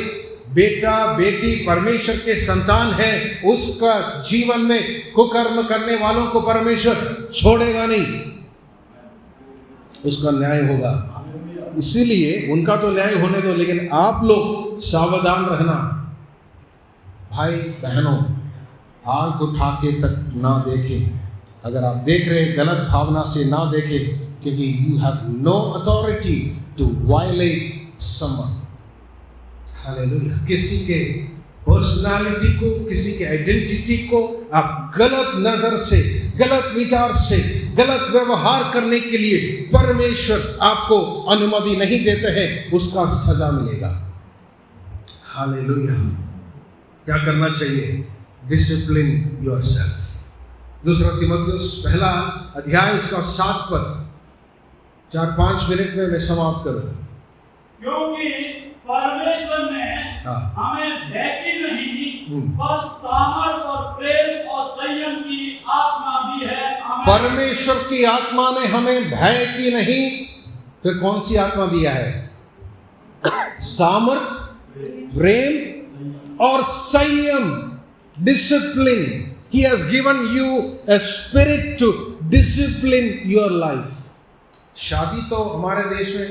बेटा बेटी परमेश्वर के संतान है, उसका जीवन में कुकर्म करने वालों को परमेश्वर छोड़ेगा नहीं, उसका न्याय होगा। इसीलिए उनका तो न्याय होने दो, लेकिन आप लोग सावधान रहना। भाई बहनों, आंख उठा के तक ना देखें। अगर आप देख रहे हैं गलत भावना से ना देखें, क्योंकि you have no authority to violate someone. Hallelujah. किसी के पर्सनालिटी को, किसी के आइडेंटिटी को आप गलत नजर से, गलत विचार से, गलत व्यवहार करने के लिए परमेश्वर आपको अनुमति नहीं देते हैं, उसका सजा मिलेगा। हालेलुया। क्या करना चाहिए? Discipline yourself. दूसरा तीमुथियुस पहला अध्याय उसका 7 पद, 4-5 मिनट में मैं समाप्त करूंगा। क्योंकि परमेश्वर ने हमें भय की नहीं, पर सामर्थ और प्रेम और संयम की आत्मा दी है। परमेश्वर की आत्मा ने हमें भय की नहीं, फिर कौन सी आत्मा दिया है? सामर्थ, प्रेम और संयम, discipline. He has given you a spirit to discipline your life. शादी तो हमारे देश में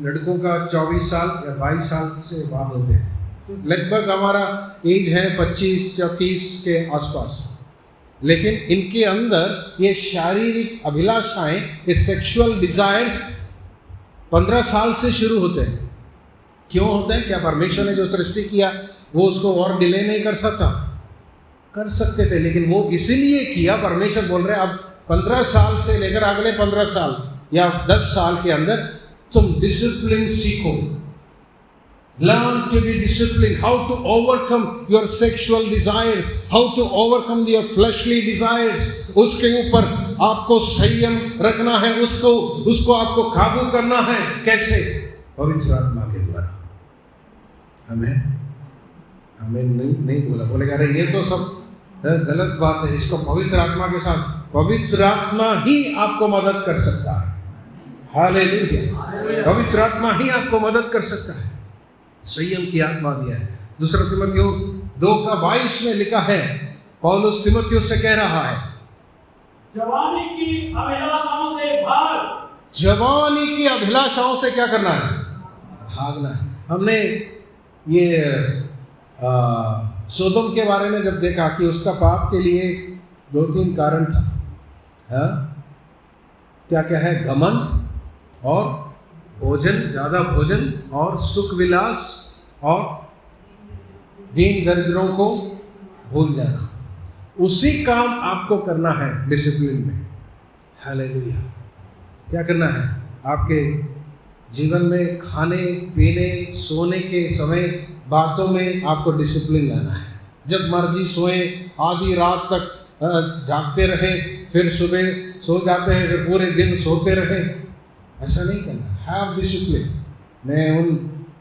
लड़कों का 24 साल या 22 साल से बाद होते हैं, तो लगभग हमारा एज है 25 या 30 के आसपास। लेकिन इनके अंदर ये शारीरिक अभिलाषाएं, ये सेक्सुअल डिजायर्स 15 साल से शुरू होते हैं। क्यों होते हैं? क्या परमेश्वर ने जो सृष्टि किया वो उसको और डिले नहीं कर सकता? कर सकते थे, लेकिन वो इसीलिए किया। परमेश्वर बोल रहे अब 15 साल से लेकर अगले 15 साल या 10 साल के अंदर तुम डिसिप्लिन सीखो। Learn to be discipline, how to overcome your sexual desires, how to overcome your fleshly desires. उसके ऊपर आपको संयम रखना है, उसको आपको काबू करना है। कैसे? पवित्र आत्मा के द्वारा। हमें नहीं बोला, बोलेगा अरे ये तो सब गलत बात है, इसको पवित्र आत्मा के साथ, पवित्र आत्मा ही आपको मदद कर सकता है। हालेलुया। पवित्र आत्मा ही आपको मदद कर सकता है। संयम की आत्मा दिया है। दूसरा तीमुथियुस 2:22 में लिखा है, पौलुस तीमुथियुस से कह रहा है, जवानी की अभिलाषाओं से भाग। जवानी की अभिलाषाओं से क्या करना है? भागना है। हमने ये सोदोम के बारे में जब देखा कि उसका पाप के लिए 2-3 कारण था। क्या क्या है? घमंड और भोजन, ज़्यादा भोजन और सुख विलास और दीन दरिद्रों को भूल जाना। उसी काम आपको करना है डिसिप्लिन में। हालेलुया। क्या करना है? आपके जीवन में खाने पीने, सोने के समय, बातों में आपको डिसिप्लिन लाना है। जब मर्जी सोए, आधी रात तक जागते रहे, फिर सुबह सो जाते हैं, फिर पूरे दिन सोते रहे, ऐसा नहीं करना। Have discipline. मैं उन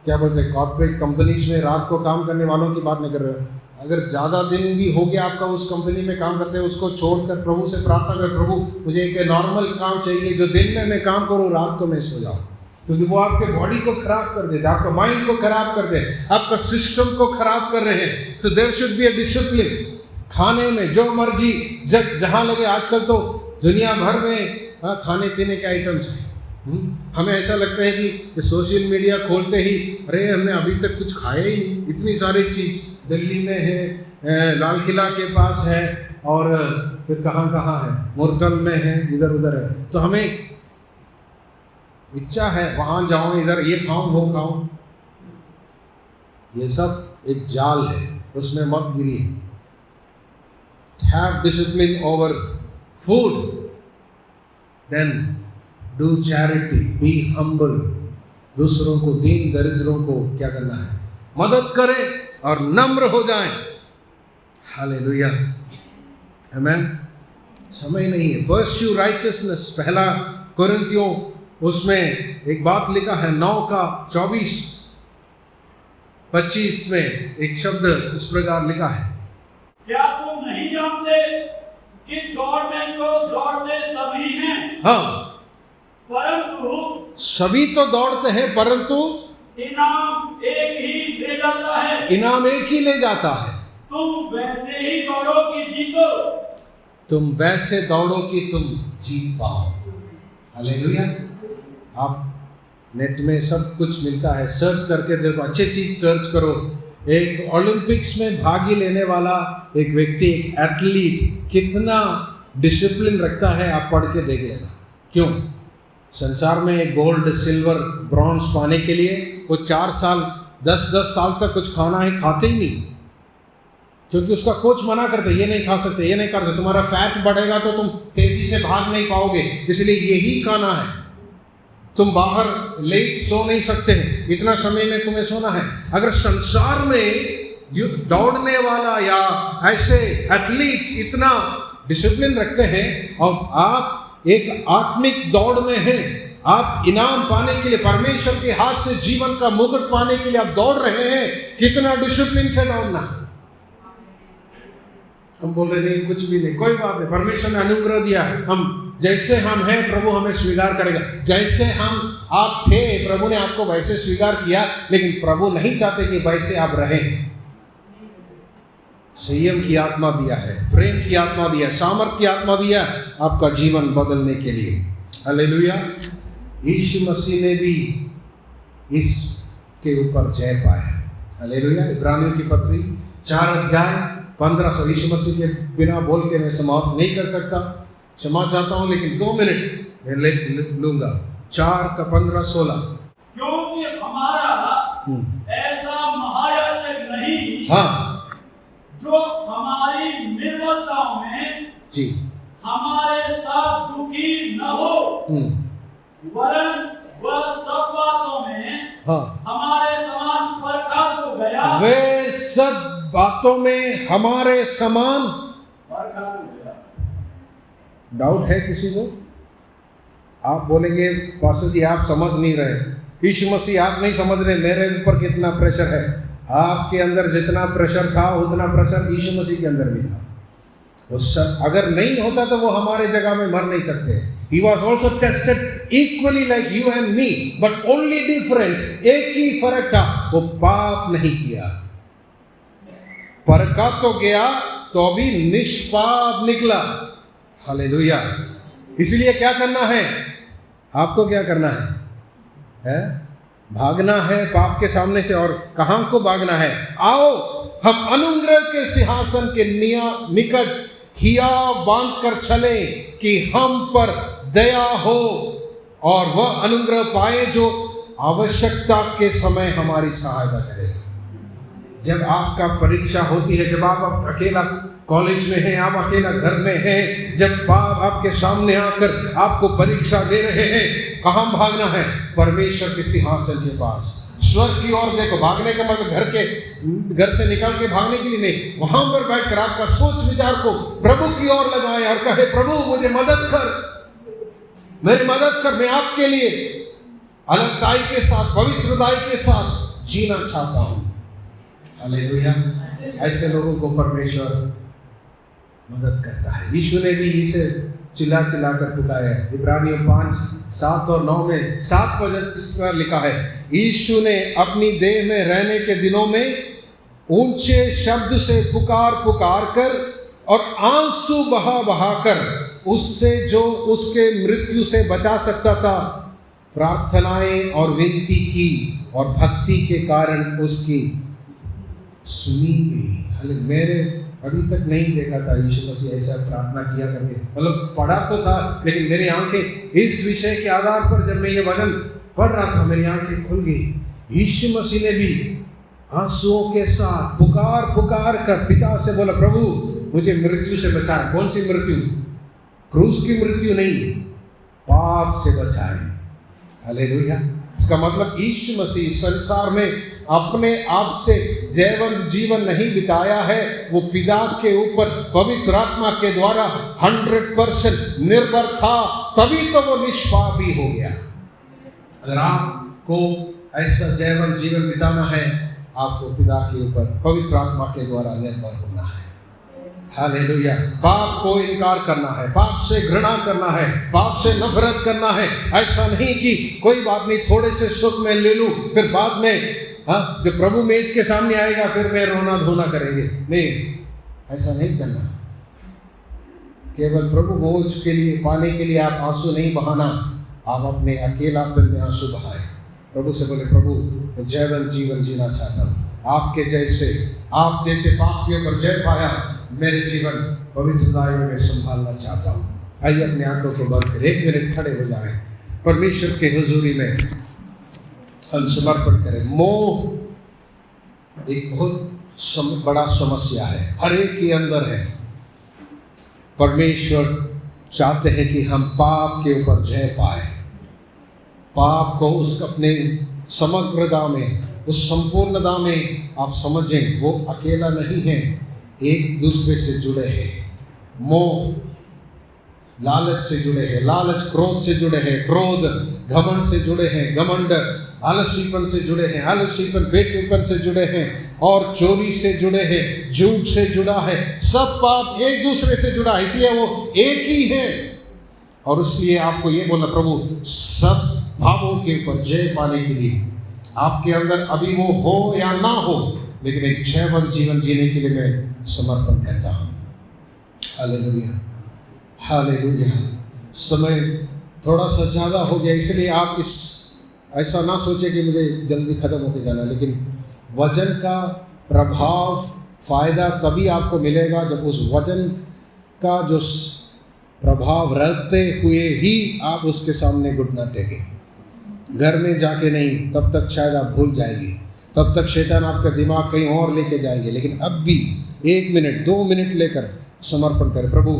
क्या बोलते हैं कॉर्पोरेट कंपनीज में रात को काम करने वालों की बात नहीं कर रहा हूँ। अगर ज़्यादा दिन भी हो गया आपका उस कंपनी में काम करते हैं, उसको छोड़कर प्रभु से प्रार्थना कर, प्रभु मुझे एक नॉर्मल काम चाहिए, जो दिन में मैं काम करूँ, रात को मैं सो जाऊँ। क्योंकि वो आपके बॉडी को खराब कर देते, आपका माइंड को खराब कर दे, आपका सिस्टम को खराब कर रहे हैं। तो there should be a discipline. खाने में जो मर्जी जहाँ लगे, आजकल तो दुनिया भर में खाने पीने के आइटम्स हैं। हमें ऐसा लगता है कि सोशल मीडिया खोलते ही अरे हमने अभी तक कुछ खाया ही नहीं, इतनी सारी चीज़ दिल्ली में है, लाल किला के पास है, और फिर कहाँ कहाँ है, मुरतल में है, इधर उधर है। तो हमें इच्छा है वहाँ जाऊँ, इधर ये खाऊं वो खाऊं। ये सब एक जाल है, उसमें मत गिरिए। Have discipline over food, then do charity, be humble. दूसरों को, दीन दरिद्रों को क्या करना है? मदद करें और नम्र हो जाएं। हालेलुया। आमेन। समय नहीं है। परस्यू राइचियसनेस, पहला कोरिन्थियों उसमें एक बात लिखा है 9:24-25 में एक शब्द इस प्रकार लिखा है, क्या तुम नहीं जानते कि दौड़ने को दौड़ते सभी हैं? हाँ, परंतु सभी तो दौड़ते हैं, परंतु इनाम एक ही ले जाता इनाम एक ही ले जाता है। तुम वैसे ही दौड़ो कि जीतो। तुम वैसे दौड़ो कि तुम जीत पाओ। हालेलुया। आप नेट में सब कुछ मिलता है, सर्च करके देखो, अच्छी चीज सर्च करो। एक ओलंपिक्स में भागी लेने वाला एक व्यक्ति, एक एथलीट कितना डिसिप्लिन रखता है, आप पढ़ के देख लेना। क्यों? संसार में गोल्ड, सिल्वर, ब्रॉन्ज पाने के लिए वो 4 साल 10 साल तक कुछ खाना है खाते ही नहीं, क्योंकि उसका कोच मना करते, ये नहीं खा सकते, ये नहीं कर सकते, तुम्हारा फैट बढ़ेगा तो तुम तेजी से भाग नहीं पाओगे, इसलिए यही खाना है। तुम बाहर लेट सो नहीं सकते हैं, इतना समय में तुम्हें सोना है। अगर संसार में दौड़ने वाला या ऐसे एथलीट्स इतना डिसिप्लिन रखते हैं और आप एक आत्मिक दौड़ में हैं, आप इनाम पाने के लिए, परमेश्वर के हाथ से जीवन का मुकुट पाने के लिए आप दौड़ रहे हैं, कितना डिसिप्लिन से दौड़ना। हम बोल रहे नहीं, कुछ भी नहीं, कोई बात नहीं, परमेश्वर ने अनुग्रह दिया, हम जैसे हम हैं प्रभु हमें स्वीकार करेगा। जैसे हम आप थे प्रभु ने आपको वैसे स्वीकार किया, लेकिन प्रभु नहीं चाहते कि वैसे आप रहें। संयम की आत्मा दिया है, प्रेम की आत्मा दिया, सामर्थ की आत्मा दिया आपका जीवन बदलने के लिए। हालेलुया। यीशु मसीह ने भी इसके ऊपर जय पाया। हालेलुया। इब्रानियों की पत्री 4 अध्याय 15 यीशु मसीह के बिना बोल के मैं समाप्त नहीं कर सकता, क्षमा चाहता हूं, लेकिन 2 मिनट मैं ले लूंगा। 4 का 15-16। क्योंकि हमारा ऐसा महायाजक नहीं, हाँ, जो हमारी निर्बलताओं में जी हमारे साथ दुखी न हो, वरन वह सब बातों में हाँ, हमारे समान परखा तो गया, वे सब बातों में हमारे समान परखा तो गया। डाउट है किसी को? आप बोलेंगे पास्टर जी आप समझ नहीं रहे, यीशु मसीह आप नहीं समझ रहे, मेरे ऊपर कितना प्रेशर है। आपके अंदर जितना प्रेशर था उतना प्रेशर यीशु मसीह के अंदर भी था। वो सब अगर नहीं होता तो वो हमारे जगह में मर नहीं सकते। He was also tested equally like you and me, but only difference, एक ही फर्क था, वो पाप नहीं किया। परखा तो गया तो भी निष्पाप निकला। हालेलुया। इसलिए क्या करना है? आपको क्या करना है? भागना है पाप के सामने से। और कहां को भागना है? आओ हम अनुग्रह के सिंहासन के निकट हिया बांध कर चले कि हम पर दया हो और वह अनुग्रह पाए जो आवश्यकता के समय हमारी सहायता करेगा। जब आपका परीक्षा होती है, जब आप अकेला कॉलेज में हैं, आप अकेला घर में हैं, जब बाप आपके सामने आकर आपको परीक्षा दे रहे हैं, कहां भागना है? परमेश्वर के सिंहासन के पास, स्वर्ग की ओर देखो। भागने का मतलब घर से निकल के भागने के लिए नहीं, वहां पर बैठकर आपका सोच विचार को प्रभु की ओर लगाएं और कहे प्रभु मुझे मदद कर, मेरी मदद कर, मैं आपके लिए अलगताई के साथ, पवित्रताई के साथ जीना चाहता हूं। हालेलुया। ऐसे लोगों को परमेश्वर मदद करता है। यीशु ने भी इसे चिल्ला चिल्ला कर पुकारा है। इब्रानियों 5:7 और 9 में 7 वचन इस पर लिखा है, यीशु ने अपनी देह में रहने के दिनों में ऊंचे शब्द से पुकार पुकार कर और आंसू बहा बहा कर उससे जो उसके मृत्यु से बचा सकता था प्रार्थनाएं और विनती की, और भक्ति के कारण उसकी सुनी गई। मैंने अभी तक नहीं देखा था यीशु मसीह ऐसा प्रार्थना किया करके, मतलब पढ़ा तो था, लेकिन मेरी आंखें इस विषय के आधार पर जब मैं ये वचन पढ़ रहा था मेरी आंखें खुल गई। यीशु मसीह ने भी आंसुओं के साथ पुकार पुकार कर पिता से बोला, प्रभु मुझे मृत्यु से बचाए। कौन सी मृत्यु? क्रूस की मृत्यु नहीं, पाप से बचाए। हालेलुया। इसका मतलब यीशु मसीह संसार में अपने आप से जयवंत जीवन नहीं बिताया है, वो पिता के ऊपर पवित्र आत्मा के द्वारा 100% निर्भर था, तभी तो वो निष्पाप भी हो गया। अगर आपको ऐसा जयवंत जीवन बिताना है, आपको पिता के ऊपर पवित्र आत्मा के द्वारा निर्भर होना है। हालेलुया। पाप को इनकार करना है, पाप से घृणा करना है, पाप से नफरत करना है। ऐसा नहीं कि कोई बात नहीं, थोड़े से सुख में ले लूं, फिर बाद में हाँ, जब प्रभु मेज के सामने आएगा फिर मैं रोना धोना करेंगे, नहीं, ऐसा नहीं करना। केवल प्रभु भोज के लिए पाने के लिए आप आंसू नहीं बहाना, आप अपने अकेलापन में आंसू बहाए। प्रभु से बोले, प्रभु मैं जैवन जीवन जीना चाहता हूँ, आपके जैसे, आप जैसे पाप के ऊपर जय पाया, मेरे जीवन पवित्रताई में मैं संभालना चाहता हूँ। आइए अपने आंखों को बंद करें, 1 मिनट खड़े हो जाएं, परमेश्वर के हुजूरी में हम समर्पण करें। मोह एक बहुत बड़ा समस्या है, हर एक के अंदर है। परमेश्वर चाहते हैं कि हम पाप के ऊपर जय पाए, पाप को उस अपने समग्रता में, उस संपूर्णता में आप समझें। वो अकेला नहीं है, एक दूसरे से जुड़े हैं। मोह लालच से जुड़े हैं, लालच क्रोध से जुड़े हैं, क्रोध घमंड से जुड़े हैं, घमंड आलसीपन से जुड़े हैं, आलसीपन बेटूपन से जुड़े हैं, और चोरी से जुड़े हैं, झूठ से जुड़ा है। सब पाप एक दूसरे से जुड़ा है, इसलिए वो एक ही है। और इसलिए आपको ये बोलना, प्रभु सब पापों के ऊपर जय पाने के लिए आपके अंदर अभी वो हो या ना हो, लेकिन एक जयवंत जीवन जीने के लिए मैं समर्पण करता हूँ। Hallelujah, hallelujah. समय थोड़ा सा ज़्यादा हो गया, इसलिए आप ऐसा ना सोचे कि मुझे जल्दी ख़त्म होकर जाना, लेकिन वजन का प्रभाव, फ़ायदा तभी आपको मिलेगा जब उस वजन का जो प्रभाव रहते हुए ही आप उसके सामने घुटना टेकें। घर में जाके नहीं, तब तक शायद आप भूल जाएंगे, तब तक शैतान आपका दिमाग कहीं और लेके जाएंगे। लेकिन अब भी 1 मिनट 2 मिनट लेकर समर्पण करें। प्रभु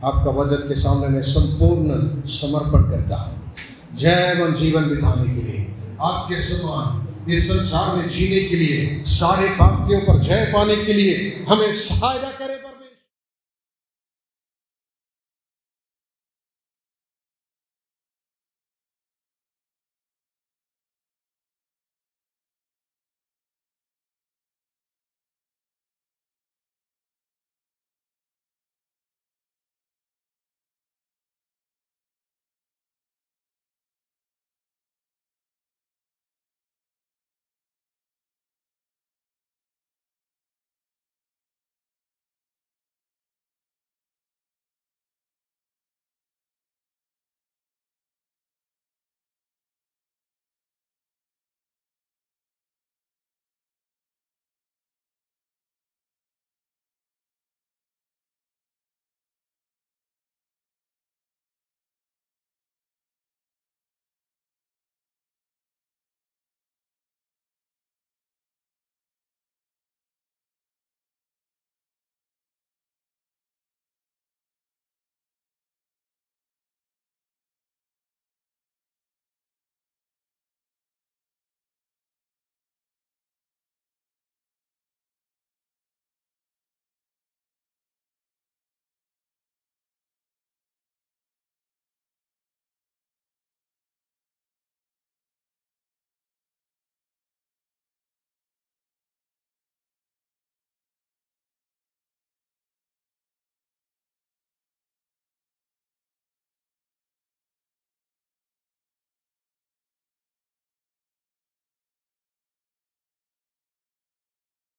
आपका वचन के सामने मैं संपूर्ण समर्पण करता हूँ, जयवंत जीवन बिताने के लिए, आपके समान इस संसार में जीने के लिए, सारे पाप के ऊपर जय पाने के लिए हमें सहायता करें।